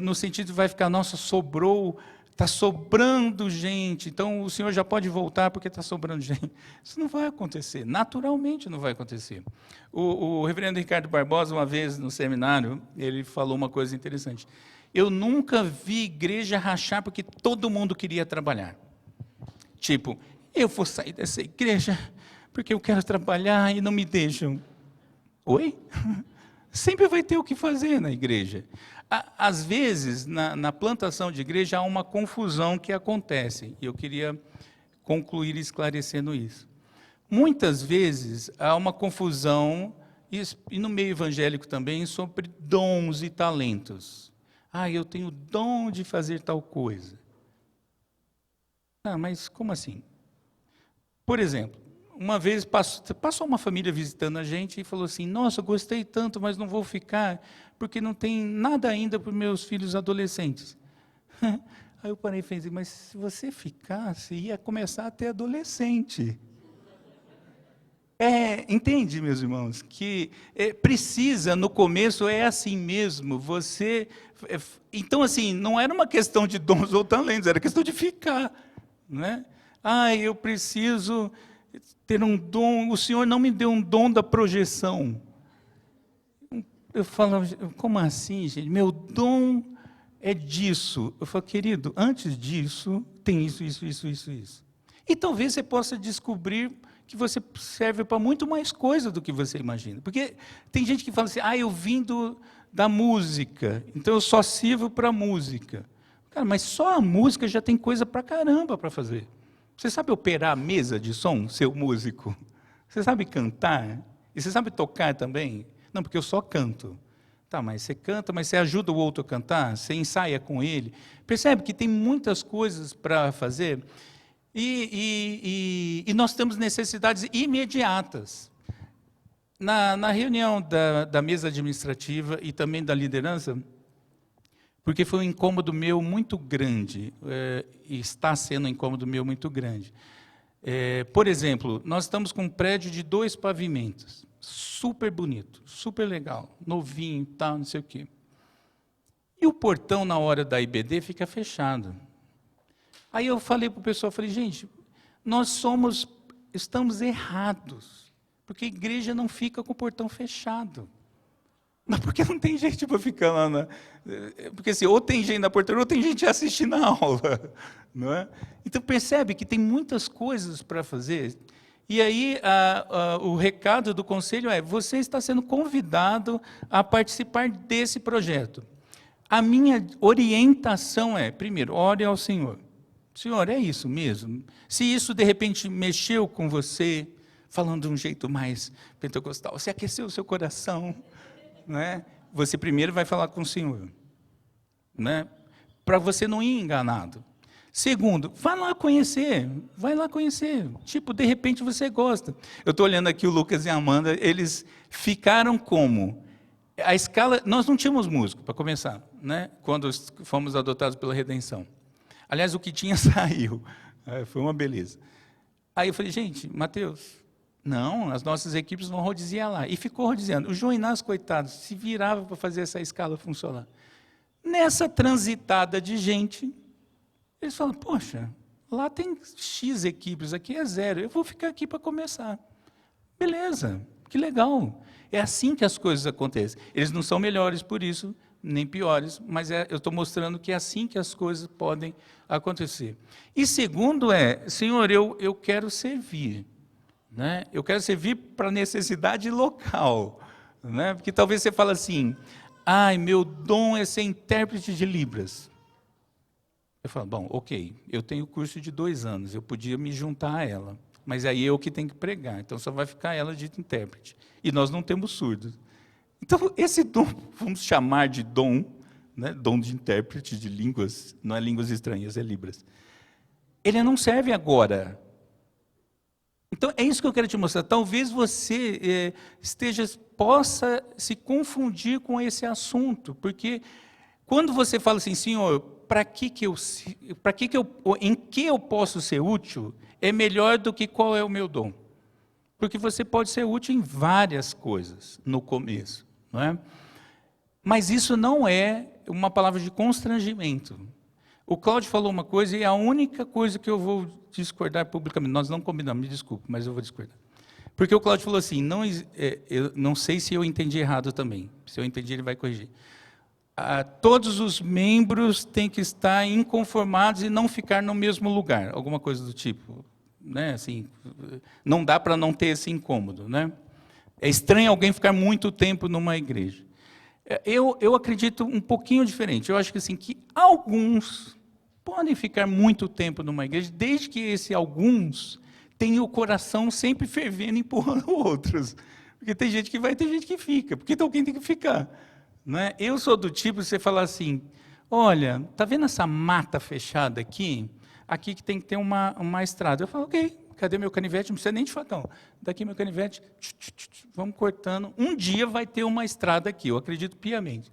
S2: no sentido de vai ficar, nossa, sobrou, está sobrando gente, então o senhor já pode voltar porque está sobrando gente. Isso não vai acontecer, naturalmente não vai acontecer. O reverendo Ricardo Barbosa, uma vez no seminário, ele falou uma coisa interessante. Eu nunca vi igreja rachar porque todo mundo queria trabalhar. Tipo, eu vou sair dessa igreja porque eu quero trabalhar e não me deixam. Oi? Sempre vai ter o que fazer na igreja. Às vezes, na plantação de igreja, há uma confusão que acontece, e eu queria concluir esclarecendo isso. Muitas vezes, há uma confusão, e no meio evangélico também, sobre dons e talentos. Ah, eu tenho dom de fazer tal coisa. Ah, mas como assim? Por exemplo, uma vez passou uma família visitando a gente e falou assim, nossa, gostei tanto, mas não vou ficar, porque não tem nada ainda para os meus filhos adolescentes. Aí eu parei e pensei, mas se você ficasse, ia começar a ter adolescente. Entende, meus irmãos, que precisa, no começo é assim mesmo, então assim, não era uma questão de dons ou talentos, era questão de ficar, né? Ah, eu preciso ter um dom, o Senhor não me deu um dom da projeção. Eu falo, como assim, gente? Meu dom é disso. Eu falo, querido, antes disso, tem isso. E talvez você possa descobrir que você serve para muito mais coisa do que você imagina. Porque tem gente que fala assim, eu vim da música, então eu só sirvo para a música. Cara, mas só a música já tem coisa para caramba para fazer. Você sabe operar a mesa de som, seu músico? Você sabe cantar? E você sabe tocar também? Não, porque eu só canto. Tá, mas você canta, mas você ajuda o outro a cantar? Você ensaia com ele? Percebe que tem muitas coisas para fazer? E nós temos necessidades imediatas. Na reunião da mesa administrativa e também da liderança, porque foi um incômodo meu muito grande, e está sendo um incômodo meu muito grande. Por exemplo, nós estamos com um prédio de 2 pavimentos, super bonito, super legal, novinho, tal, não sei o quê. E o portão, na hora da IBD, fica fechado. Aí eu falei para o pessoal, gente, nós estamos errados, porque a igreja não fica com o portão fechado. Mas porque não tem gente para ficar lá porque assim, ou tem gente na portaria, ou tem gente assistindo a aula. Não é? Então percebe que tem muitas coisas para fazer. E aí o recado do conselho é, você está sendo convidado a participar desse projeto. A minha orientação é, primeiro, ore ao Senhor. Senhor, é isso mesmo? Se isso de repente mexeu com você, falando de um jeito mais pentecostal, você aqueceu o seu coração, né? Você primeiro vai falar com o Senhor, né? Para você não ir enganado. Segundo, vai lá conhecer. Tipo, de repente você gosta. Eu estou olhando aqui o Lucas e a Amanda, eles ficaram como? A escala, nós não tínhamos músico, para começar, né? Quando fomos adotados pela Redenção. Aliás, o que tinha saiu. Foi uma beleza. Aí eu falei, gente, Mateus, não, as nossas equipes vão rodiziar lá. E ficou rodiziando. O João Inácio, coitado, se virava para fazer essa escala funcionar. Nessa transitada de gente, eles falam, poxa, lá tem X equipes, aqui é 0, eu vou ficar aqui para começar. Beleza, que legal. É assim que as coisas acontecem. Eles não são melhores por isso, nem piores, mas eu estou mostrando que é assim que as coisas podem acontecer. E segundo Senhor, eu quero servir. Né? Eu quero servir para necessidade local. Né? Porque talvez você fale assim, meu dom é ser intérprete de Libras. Eu falo, bom, ok, eu tenho curso de 2 anos, eu podia me juntar a ela, mas aí eu que tenho que pregar, então só vai ficar ela de intérprete. E nós não temos surdos. Então, esse dom, vamos chamar de dom, né? Dom de intérprete de línguas, não é línguas estranhas, é Libras. ele não serve agora. Então, é isso que eu quero te mostrar. Talvez você possa se confundir com esse assunto, porque quando você fala assim, Senhor, em que eu posso ser útil, é melhor do que qual é o meu dom. Porque você pode ser útil em várias coisas no começo, não é? Mas isso não é uma palavra de constrangimento. O Cláudio falou uma coisa e a única coisa que eu vou discordar publicamente, nós não combinamos, me desculpe, mas eu vou discordar. Porque o Cláudio falou assim, eu não sei se eu entendi errado também, se eu entendi ele vai corrigir. Todos os membros têm que estar inconformados e não ficar no mesmo lugar, alguma coisa do tipo. Né? Assim, não dá para não ter esse incômodo. Né? É estranho alguém ficar muito tempo numa igreja. Eu acredito um pouquinho diferente. Eu acho que, assim, que alguns podem ficar muito tempo numa igreja, desde que esse alguns tenham o coração sempre fervendo e empurrando outros. Porque tem gente que vai e tem gente que fica. Porque alguém tem que ficar. Né? Eu sou do tipo, você falar assim, olha, está vendo essa mata fechada aqui? Aqui que tem que ter uma estrada. Eu falo, ok, cadê meu canivete? Não precisa nem de facão. Daqui meu canivete, vamos cortando. Um dia vai ter uma estrada aqui, eu acredito piamente.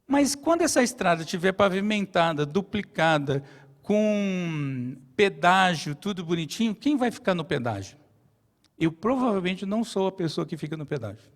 S2: Mas quando essa estrada estiver pavimentada, duplicada, com pedágio, tudo bonitinho, quem vai ficar no pedágio? Eu provavelmente não sou a pessoa que fica no pedágio.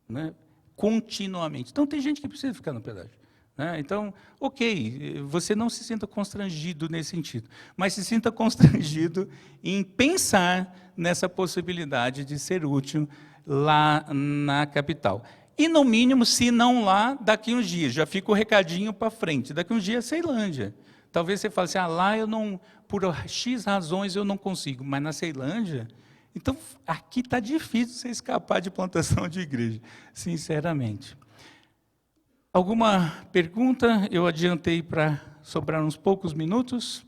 S2: Né? Continuamente. Então, tem gente que precisa ficar no pedágio. Né? Então, ok, você não se sinta constrangido nesse sentido, mas se sinta constrangido em pensar nessa possibilidade de ser útil lá na capital. E, no mínimo, se não lá, daqui uns dias, já fica o recadinho para frente, daqui uns dias, Ceilândia. Talvez você fale assim, lá eu não, por X razões eu não consigo, mas na Ceilândia, então aqui está difícil você escapar de plantação de igreja, sinceramente. Alguma pergunta? Eu adiantei para sobrar uns poucos minutos.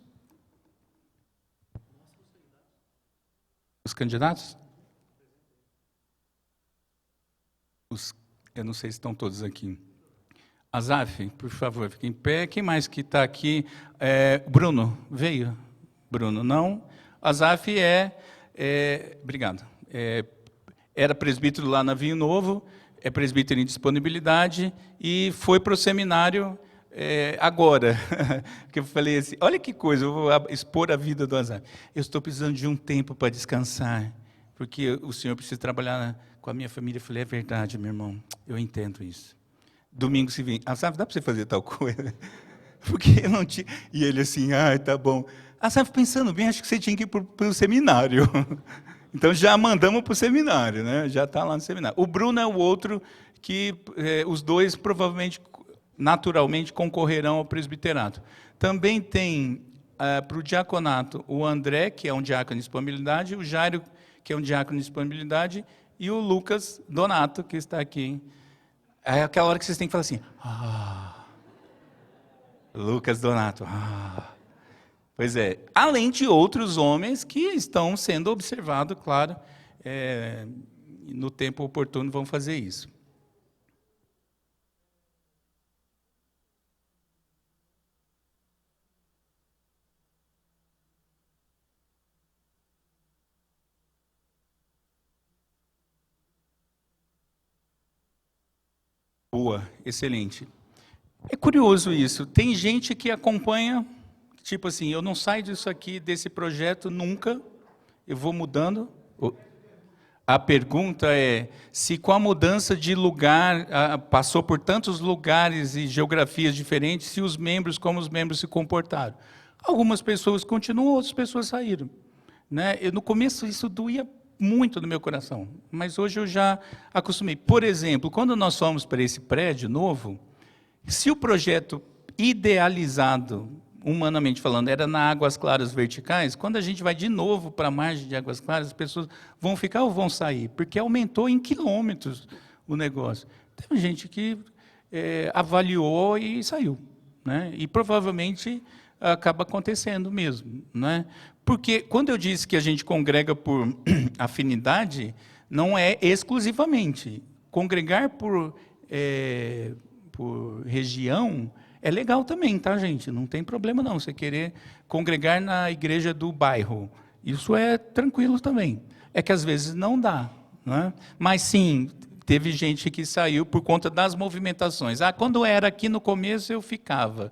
S2: Os candidatos? Eu não sei se estão todos aqui. Azaf, por favor, fique em pé. Quem mais que está aqui? Bruno, veio? Bruno, não. Azaf obrigado. Era presbítero lá na Vinho Novo, é presbítero em disponibilidade e foi para o seminário agora. Porque eu falei assim, olha que coisa, eu vou expor a vida do Azaf. Eu estou precisando de um tempo para descansar, porque o senhor precisa trabalhar com a minha família. Eu falei, é verdade, meu irmão, eu entendo isso. Domingo se vem, Azaf, dá para você fazer tal coisa? Porque eu não tinha... E ele assim, tá bom. Azaf, pensando bem, acho que você tinha que ir para o seminário. Então, já mandamos para o seminário, né? Já está lá no seminário. O Bruno é o outro que os dois provavelmente, naturalmente, concorrerão ao presbiterato. Também tem, para o diaconato, o André, que é um diácono de disponibilidade, o Jairo, que é um diácono de disponibilidade, e o Lucas Donato, que está aqui. É aquela hora que vocês têm que falar assim, Lucas Donato, Pois é, além de outros homens que estão sendo observados, claro, no tempo oportuno vão fazer isso. Boa, excelente. É curioso isso, tem gente que acompanha... Tipo assim, eu não saio disso aqui, desse projeto, nunca, eu vou mudando. A pergunta é, se com a mudança de lugar, passou por tantos lugares e geografias diferentes, se como os membros se comportaram. Algumas pessoas continuam, outras pessoas saíram. Né? No começo isso doía muito no meu coração, mas hoje eu já acostumei. Por exemplo, quando nós fomos para esse prédio novo, se o projeto idealizado, humanamente falando, era na Águas Claras verticais, quando a gente vai de novo para a margem de Águas Claras, as pessoas vão ficar ou vão sair? Porque aumentou em quilômetros o negócio. Teve gente que avaliou e saiu. Né? E provavelmente acaba acontecendo mesmo. Né? Porque quando eu disse que a gente congrega por afinidade, não é exclusivamente. Congregar por região É legal também, tá, gente? Não tem problema não, você querer congregar na igreja do bairro. Isso é tranquilo também. É que às vezes não dá, não é? Mas sim, teve gente que saiu por conta das movimentações. Quando era aqui no começo eu ficava.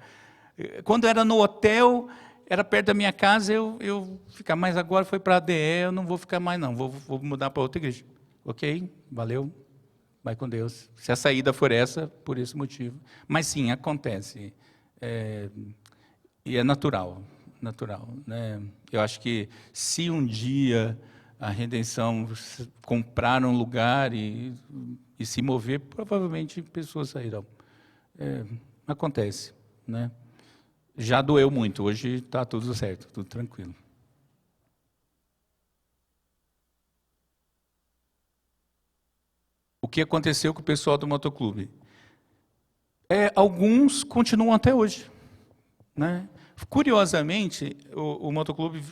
S2: Quando era no hotel, era perto da minha casa, eu ficava. Mas agora foi para a ADE, eu não vou ficar mais não, vou mudar para outra igreja. Ok, valeu. Vai com Deus. Se a saída for essa, por esse motivo. Mas sim, acontece. E é natural, né? Eu acho que se um dia a redenção comprar um lugar e se mover, provavelmente pessoas sairão. Acontece, né? Já doeu muito, hoje está tudo certo, tudo tranquilo. O que aconteceu com o pessoal do motoclube? Alguns continuam até hoje, né? Curiosamente, o motoclube,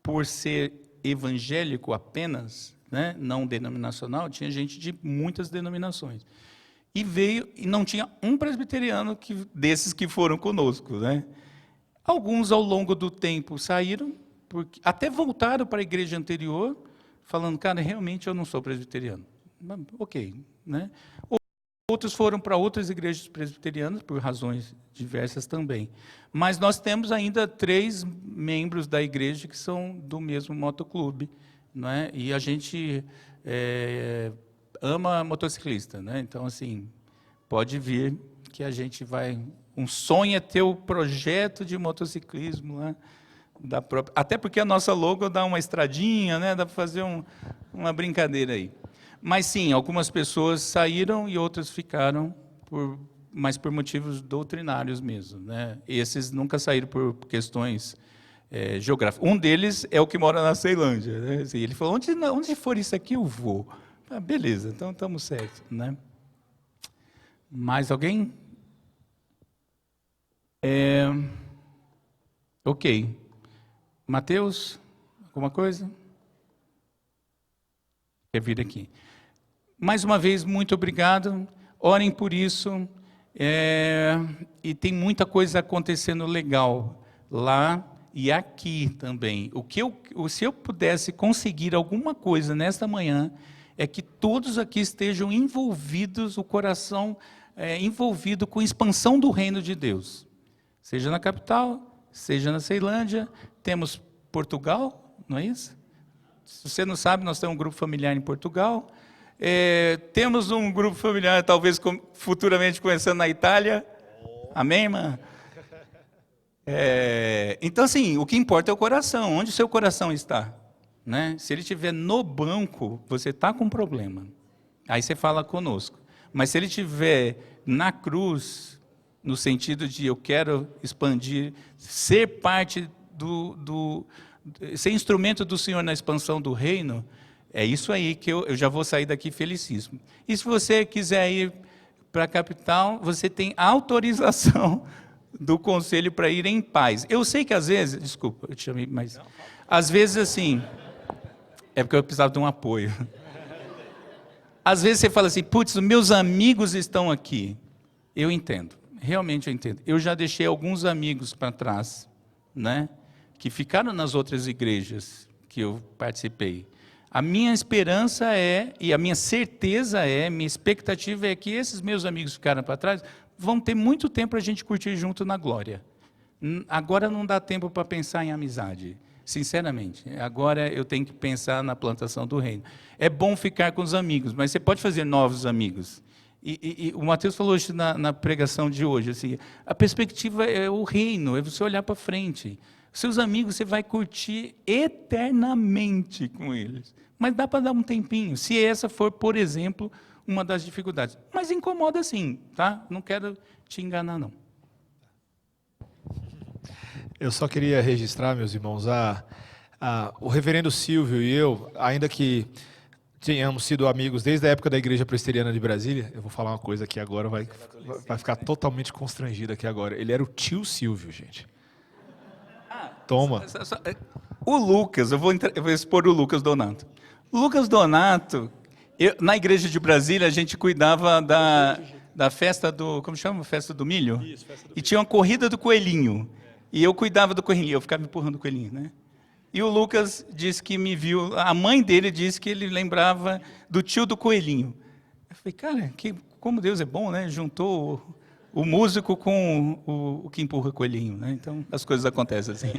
S2: por ser evangélico apenas, né, não denominacional, tinha gente de muitas denominações. E veio, e não tinha um presbiteriano desses que foram conosco, né? Alguns, ao longo do tempo, saíram, até voltaram para a igreja anterior, falando, cara, realmente eu não sou presbiteriano. Ok, né? Outros foram para outras igrejas presbiterianas, por razões diversas também. Mas nós temos ainda 3 membros da igreja que são do mesmo motoclube, né? E a gente ama motociclista, né? Então, assim, pode vir que a gente vai... Um sonho é ter o projeto de motociclismo, né? Até porque a nossa logo dá uma estradinha, né? Dá para fazer uma brincadeira aí. Mas sim, algumas pessoas saíram e outras ficaram, mas por motivos doutrinários mesmo, né? Esses nunca saíram por questões geográficas. Um deles é o que mora na Ceilândia, né? Assim, ele falou, onde for isso aqui eu vou. Beleza, então estamos certos, né? Mais alguém? Ok. Mateus, alguma coisa? Quer vir aqui? Mais uma vez, muito obrigado. Orem por isso. E tem muita coisa acontecendo legal lá e aqui também. Se eu pudesse conseguir alguma coisa nesta manhã, é que todos aqui estejam envolvidos, o coração envolvido com a expansão do reino de Deus. Seja na capital, seja na Ceilândia. Temos Portugal, não é isso? Se você não sabe, nós temos um grupo familiar em Portugal. Temos um grupo familiar, talvez futuramente começando na Itália. Amém, irmã? Então, assim, o que importa é o coração. Onde o seu coração está? Né? Se ele estiver no banco, você está com problema. Aí você fala conosco. Mas se ele estiver na cruz, no sentido de eu quero expandir, ser parte ser instrumento do Senhor na expansão do reino, é isso aí que eu já vou sair daqui felicíssimo. E se você quiser ir para a capital, você tem autorização do conselho para ir em paz. Eu sei que às vezes, desculpa, eu te chamei, mas às vezes assim, é porque eu precisava de um apoio. Às vezes você fala assim, putz, meus amigos estão aqui. Eu entendo, realmente eu entendo. Eu já deixei alguns amigos para trás, né? Que ficaram nas outras igrejas que eu participei. A minha esperança e a minha certeza minha expectativa é que esses meus amigos que ficaram para trás vão ter muito tempo para a gente curtir junto na glória. Agora não dá tempo para pensar em amizade, sinceramente. Agora eu tenho que pensar na plantação do reino. É bom ficar com os amigos, mas você pode fazer novos amigos. E o Mateus falou hoje na pregação de hoje, assim, a perspectiva é o reino, é você olhar para frente. Seus amigos você vai curtir eternamente com eles. Mas dá para dar um tempinho, se essa for, por exemplo, uma das dificuldades. Mas incomoda sim, tá? Não quero te enganar, não.
S1: Eu só queria registrar, meus irmãos, o reverendo Silvio e eu, ainda que tenhamos sido amigos desde a época da Igreja Presbiteriana de Brasília, eu vou falar uma coisa aqui agora, vai ficar totalmente constrangido aqui agora. Ele era o tio Silvio, gente. Toma.
S2: O Lucas, eu vou expor o Lucas Donato. O Lucas Donato, na igreja de Brasília, a gente cuidava da festa do, como chama? Festa do milho?
S1: Isso, festa do
S2: E
S1: milho.
S2: tinha uma corrida do coelhinho. E eu cuidava do coelhinho, eu ficava empurrando o coelhinho, né? E o Lucas disse que me viu, a mãe dele disse que ele lembrava do tio do coelhinho. Eu falei, cara, como Deus é bom, né? Juntou o músico com o que empurra o coelhinho, né? Então, as coisas acontecem assim.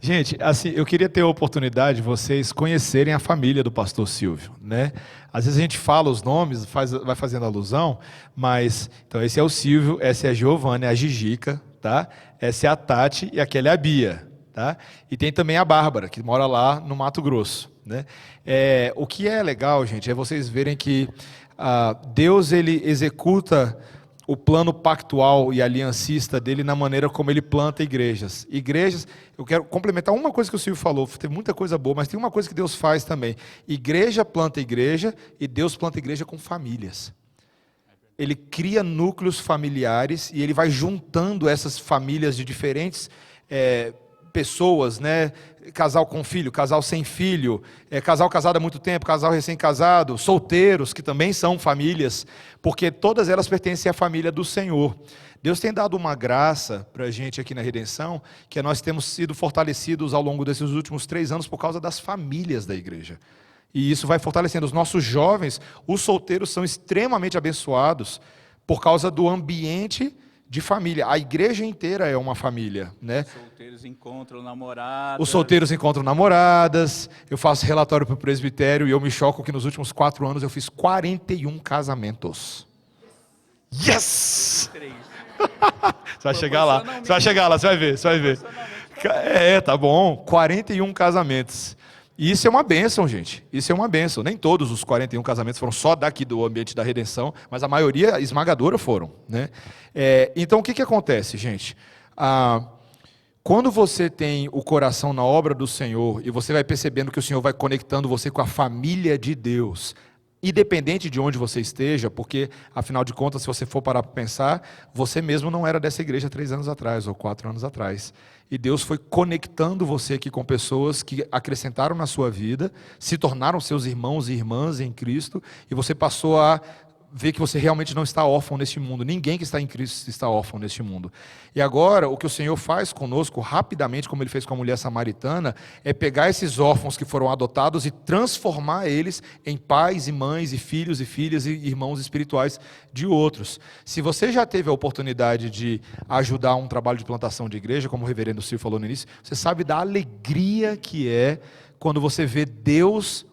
S1: Gente, assim, eu queria ter a oportunidade de vocês conhecerem a família do pastor Silvio, né? Às vezes a gente fala os nomes, vai fazendo alusão, mas, então esse é o Silvio, essa é a Giovana, é a Gigica, tá? Essa é a Tati e aquela é a Bia, tá? E tem também a Bárbara, que mora lá no Mato Grosso, né? O que é legal, gente, é vocês verem que Deus, ele executa o plano pactual e aliancista dele na maneira como ele planta igrejas. Igrejas, eu quero complementar uma coisa que o Silvio falou, tem muita coisa boa, mas tem uma coisa que Deus faz também. Igreja planta igreja e Deus planta igreja com famílias. Ele cria núcleos familiares e ele vai juntando essas famílias de diferentes pessoas, né? Casal com filho, casal sem filho, casal casado há muito tempo, casal recém-casado, solteiros, que também são famílias, porque todas elas pertencem à família do Senhor. Deus tem dado uma graça para a gente aqui na Redenção, que nós temos sido fortalecidos ao longo desses últimos 3 anos por causa das famílias da igreja. E isso vai fortalecendo. Os nossos jovens, os solteiros, são extremamente abençoados por causa do ambiente de família. A igreja inteira é uma família, né?
S2: Os solteiros encontram namoradas.
S1: Os solteiros encontram namoradas. Eu faço relatório para o presbitério e eu me choco que nos últimos 4 anos eu fiz 41 casamentos. Yes! Você vai chegar lá, você vai ver. Tá bom, 41 casamentos. E isso é uma bênção, gente. Isso é uma bênção. Nem todos os 41 casamentos foram só daqui do ambiente da redenção, mas a maioria esmagadora foram, né? Então, o que acontece, gente? Quando você tem o coração na obra do Senhor, e você vai percebendo que o Senhor vai conectando você com a família de Deus, independente de onde você esteja, porque, afinal de contas, se você for parar para pensar, você mesmo não era dessa igreja 3 anos atrás, ou 4 anos atrás. E Deus foi conectando você aqui com pessoas que acrescentaram na sua vida, se tornaram seus irmãos e irmãs em Cristo, e você passou a ver que você realmente não está órfão neste mundo. Ninguém que está em Cristo está órfão neste mundo. E agora, o que o Senhor faz conosco, rapidamente, como Ele fez com a mulher samaritana, é pegar esses órfãos que foram adotados e transformar eles em pais e mães e filhos e filhas e irmãos espirituais de outros. Se você já teve a oportunidade de ajudar um trabalho de plantação de igreja, como o reverendo Silvio falou no início, você sabe da alegria que é quando você vê Deus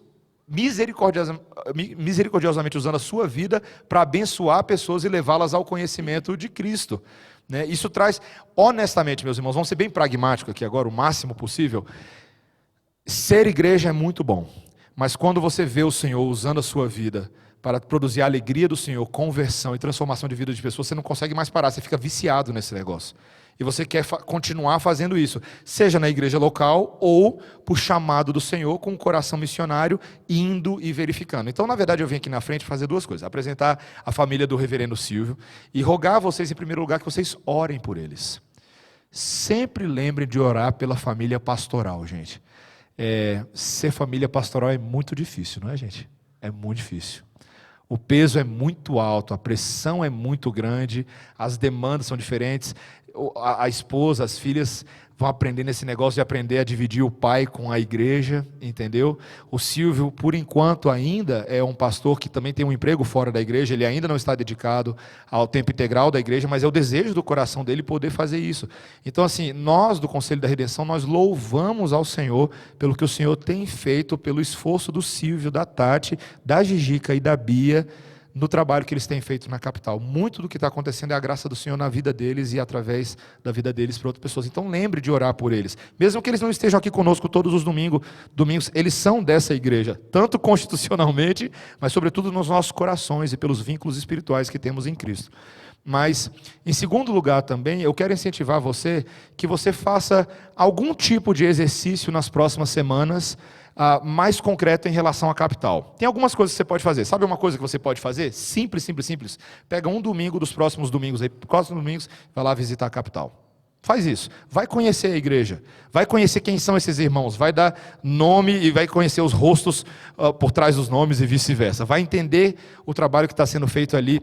S1: misericordiosamente usando a sua vida para abençoar pessoas e levá-las ao conhecimento de Cristo, né? Isso traz, honestamente, meus irmãos, vamos ser bem pragmáticos aqui agora, o máximo possível. Ser igreja é muito bom, mas quando você vê o Senhor usando a sua vida para produzir a alegria do Senhor, conversão e transformação de vida de pessoas, você não consegue mais parar, você fica viciado nesse negócio. E você quer continuar fazendo isso, seja na igreja local ou por chamado do Senhor, com o coração missionário, indo e verificando. Então, na verdade, eu vim aqui na frente fazer 2 coisas. Apresentar a família do reverendo Silvio e rogar a vocês, em primeiro lugar, que vocês orem por eles. Sempre lembrem de orar pela família pastoral, gente. Ser família pastoral é muito difícil, não é, gente? É muito difícil. O peso é muito alto, a pressão é muito grande, as demandas são diferentes. A esposa, as filhas vão aprender nesse negócio de aprender a dividir o pai com a igreja, entendeu? O Silvio, por enquanto, ainda é um pastor que também tem um emprego fora da igreja, ele ainda não está dedicado ao tempo integral da igreja, mas é o desejo do coração dele poder fazer isso. Então, assim, nós do Conselho da Redenção, nós louvamos ao Senhor pelo que o Senhor tem feito, pelo esforço do Silvio, da Tati, da Gigica e da Bia, no trabalho que eles têm feito na capital. Muito do que está acontecendo é a graça do Senhor na vida deles e através da vida deles para outras pessoas. Então lembre de orar por eles. Mesmo que eles não estejam aqui conosco todos os domingos, eles são dessa igreja, tanto constitucionalmente, mas sobretudo nos nossos corações e pelos vínculos espirituais que temos em Cristo. Mas, em segundo lugar também, eu quero incentivar você que você faça algum tipo de exercício nas próximas semanas, mais concreto em relação à capital. Tem algumas coisas que você pode fazer. Sabe uma coisa que você pode fazer? Simples. Pega um domingo dos próximos domingos, vai lá visitar a capital. Faz isso. Vai conhecer a igreja. Vai conhecer quem são esses irmãos. Vai dar nome e vai conhecer os rostos por trás dos nomes e vice-versa. Vai entender o trabalho que está sendo feito ali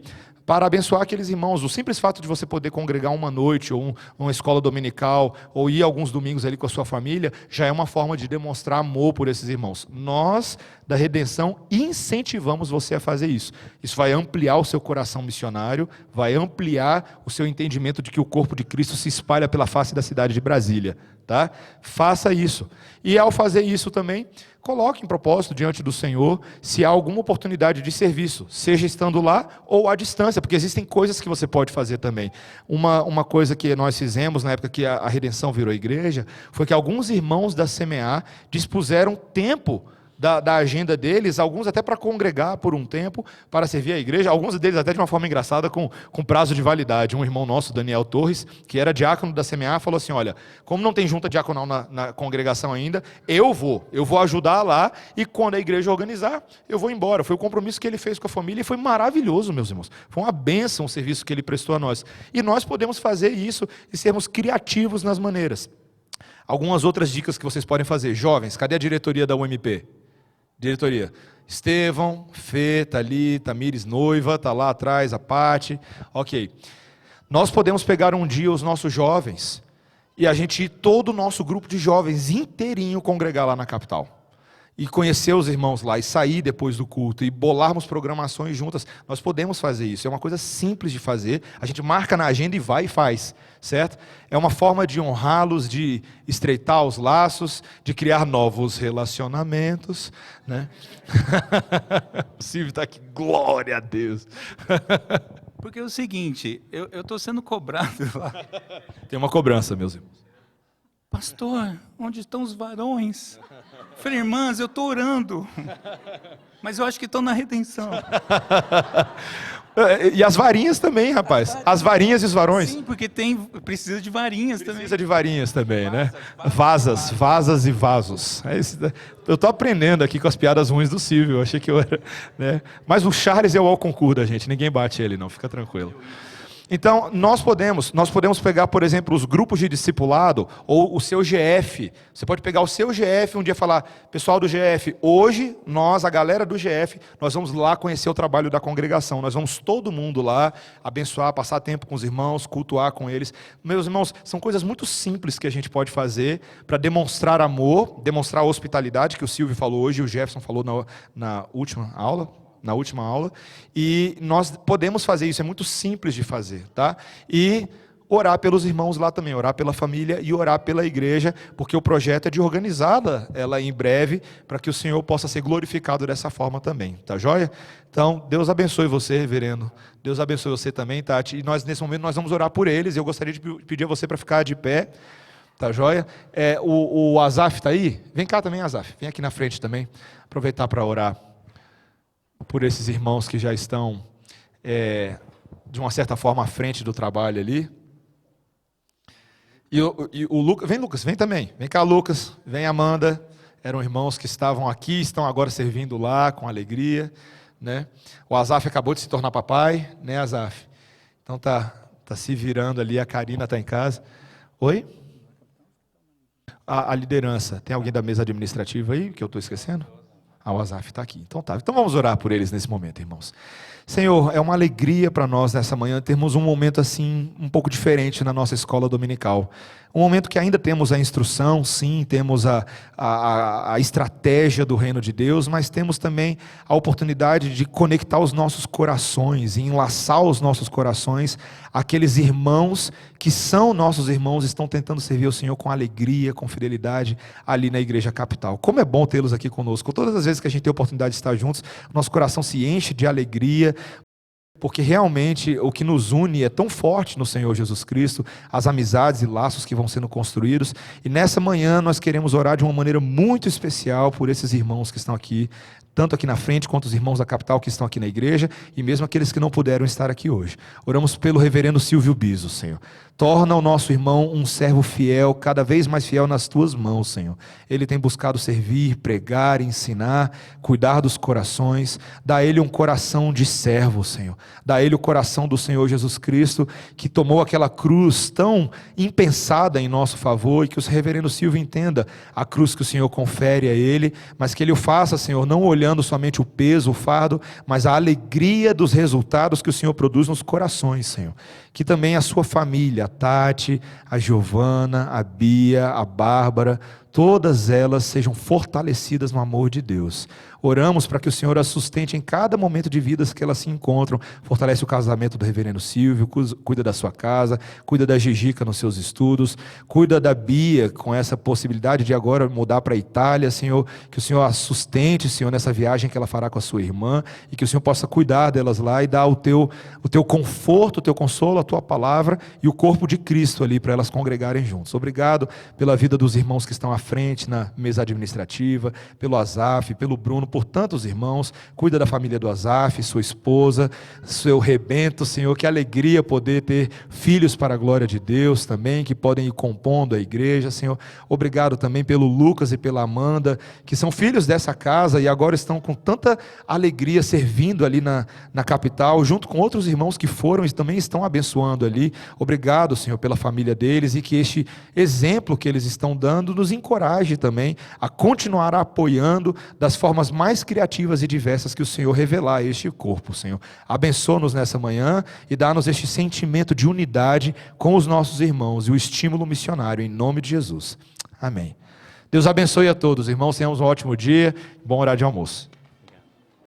S1: para abençoar aqueles irmãos. O simples fato de você poder congregar uma noite, ou uma escola dominical, ou ir alguns domingos ali com a sua família, já é uma forma de demonstrar amor por esses irmãos. Nós, da Redenção, incentivamos você a fazer isso. Isso vai ampliar o seu coração missionário, vai ampliar o seu entendimento de que o corpo de Cristo se espalha pela face da cidade de Brasília. Tá? Faça isso. E ao fazer isso também, coloque em propósito diante do Senhor se há alguma oportunidade de serviço, seja estando lá ou à distância, porque existem coisas que você pode fazer também. Uma coisa que nós fizemos na época que a Redenção virou igreja, foi que alguns irmãos da CMA dispuseram tempo da agenda deles, alguns até para congregar por um tempo, para servir a igreja, alguns deles até de uma forma engraçada, com prazo de validade. Um irmão nosso, Daniel Torres, que era diácono da CMA, falou assim, olha, como não tem junta diaconal na congregação ainda, eu vou ajudar lá, e quando a igreja organizar, eu vou embora. Foi o compromisso que ele fez com a família, e foi maravilhoso, meus irmãos. Foi uma bênção o serviço que ele prestou a nós. E nós podemos fazer isso e sermos criativos nas maneiras. Algumas outras dicas que vocês podem fazer. Jovens, cadê a diretoria da UMP? Diretoria. Estevão, Fê, tá ali, Tamires, noiva, tá lá atrás, a Pati. Ok. Nós podemos pegar um dia os nossos jovens e a gente ir todo o nosso grupo de jovens inteirinho congregar lá na capital. E conhecer os irmãos lá, e sair depois do culto, e bolarmos programações juntas. Nós podemos fazer isso, é uma coisa simples de fazer, a gente marca na agenda e vai e faz, certo? É uma forma de honrá-los, de estreitar os laços, de criar novos relacionamentos, né? O Silvio está aqui, glória a Deus.
S2: Porque é o seguinte, eu estou sendo cobrado lá.
S1: Tem uma cobrança, meus irmãos.
S2: Pastor, onde estão os varões? Eu falei, irmãs, eu estou orando, mas eu acho que estão na redenção.
S1: E as varinhas também, rapaz. As varinhas e os varões.
S2: Sim, porque precisa de varinhas também.
S1: Precisa de varinhas também, né? Vasas e vasos. Eu estou aprendendo aqui com as piadas ruins do Silvio. Eu achei que eu era, né? Mas o Charles é o concurso da gente. Ninguém bate ele, não. Fica tranquilo. Então, nós podemos pegar, por exemplo, os grupos de discipulado, ou o seu GF. Você pode pegar o seu GF um dia e falar, pessoal do GF, hoje nós, a galera do GF, nós vamos lá conhecer o trabalho da congregação. Nós vamos todo mundo lá abençoar, passar tempo com os irmãos, cultuar com eles. Meus irmãos, são coisas muito simples que a gente pode fazer para demonstrar amor, demonstrar hospitalidade, que o Silvio falou hoje, o Jefferson falou na última aula. E nós podemos fazer isso, é muito simples de fazer, tá? E orar pelos irmãos lá também, orar pela família e orar pela igreja, porque o projeto é de organizá-la, ela em breve, para que o Senhor possa ser glorificado dessa forma também, tá joia? Então, Deus abençoe você, reverendo, Deus abençoe você também, Tati, e nós nesse momento nós vamos orar por eles, eu gostaria de pedir a você para ficar de pé, tá joia? O Azaf está aí? Vem cá também, Azaf, vem aqui na frente também, aproveitar para orar por esses irmãos que já estão, de uma certa forma, à frente do trabalho ali. E o Lucas, vem também. Vem cá, Lucas, vem Amanda. Eram irmãos que estavam aqui, estão agora servindo lá com alegria, né? O Azaf acabou de se tornar papai, né, Azaf? Então tá se virando ali, a Karina está em casa. Oi? A liderança, tem alguém da mesa administrativa aí, que eu estou esquecendo? O Azaf está aqui. Então tá. Então vamos orar por eles nesse momento, irmãos. Senhor, é uma alegria para nós nessa manhã termos um momento assim, um pouco diferente na nossa escola dominical. Um momento que ainda temos a instrução, sim, temos a estratégia do reino de Deus, mas temos também a oportunidade de conectar os nossos corações e enlaçar os nossos corações àqueles irmãos que são nossos irmãos, estão tentando servir ao Senhor com alegria, com fidelidade ali na Igreja Capital. Como é bom tê-los aqui conosco. Todas as vezes que a gente tem a oportunidade de estar juntos, nosso coração se enche de alegria, porque realmente o que nos une é tão forte no Senhor Jesus Cristo, as amizades e laços que vão sendo construídos, e nessa manhã nós queremos orar de uma maneira muito especial por esses irmãos que estão aqui, tanto aqui na frente quanto os irmãos da capital que estão aqui na igreja, e mesmo aqueles que não puderam estar aqui hoje. Oramos pelo reverendo Silvio Biso, Senhor. Torna o nosso irmão um servo fiel, cada vez mais fiel nas tuas mãos, Senhor. Ele tem buscado servir, pregar, ensinar, cuidar dos corações. Dá a ele um coração de servo, Senhor. Dá a ele o coração do Senhor Jesus Cristo, que tomou aquela cruz tão impensada em nosso favor, e que o reverendo Silvio entenda a cruz que o Senhor confere a ele, mas que ele o faça, Senhor, não olhando aliviando somente o peso, o fardo, mas a alegria dos resultados que o Senhor produz nos corações, Senhor. Que também a sua família, a Tati, a Giovana, a Bia, a Bárbara, todas elas sejam fortalecidas no amor de Deus. Oramos para que o Senhor as sustente em cada momento de vida que elas se encontram. Fortalece o casamento do reverendo Silvio, cuida da sua casa, cuida da Gigica nos seus estudos, cuida da Bia com essa possibilidade de agora mudar para a Itália, Senhor. Que o Senhor a sustente, Senhor, nessa viagem que ela fará com a sua irmã, e que o Senhor possa cuidar delas lá e dar o teu conforto, o teu consolo, a tua palavra e o corpo de Cristo ali para elas congregarem juntos. Obrigado pela vida dos irmãos que estão à frente na mesa administrativa, pelo Azaf, pelo Bruno, por tantos irmãos. Cuida da família do Azaf, sua esposa, seu rebento, Senhor. Que alegria poder ter filhos para a glória de Deus também, que podem ir compondo a igreja, Senhor. Obrigado também pelo Lucas e pela Amanda, que são filhos dessa casa e agora estão com tanta alegria servindo ali na capital, junto com outros irmãos que foram e também estão abençoando ali. Obrigado, Senhor, pela família deles, e que este exemplo que eles estão dando nos encoraje também a continuar apoiando das formas mais criativas e diversas que o Senhor revelar a este corpo, Senhor. Abençoa-nos nessa manhã e dá-nos este sentimento de unidade com os nossos irmãos e o estímulo missionário, em nome de Jesus. Amém. Deus abençoe a todos, irmãos. Tenhamos um ótimo dia, bom horário de almoço.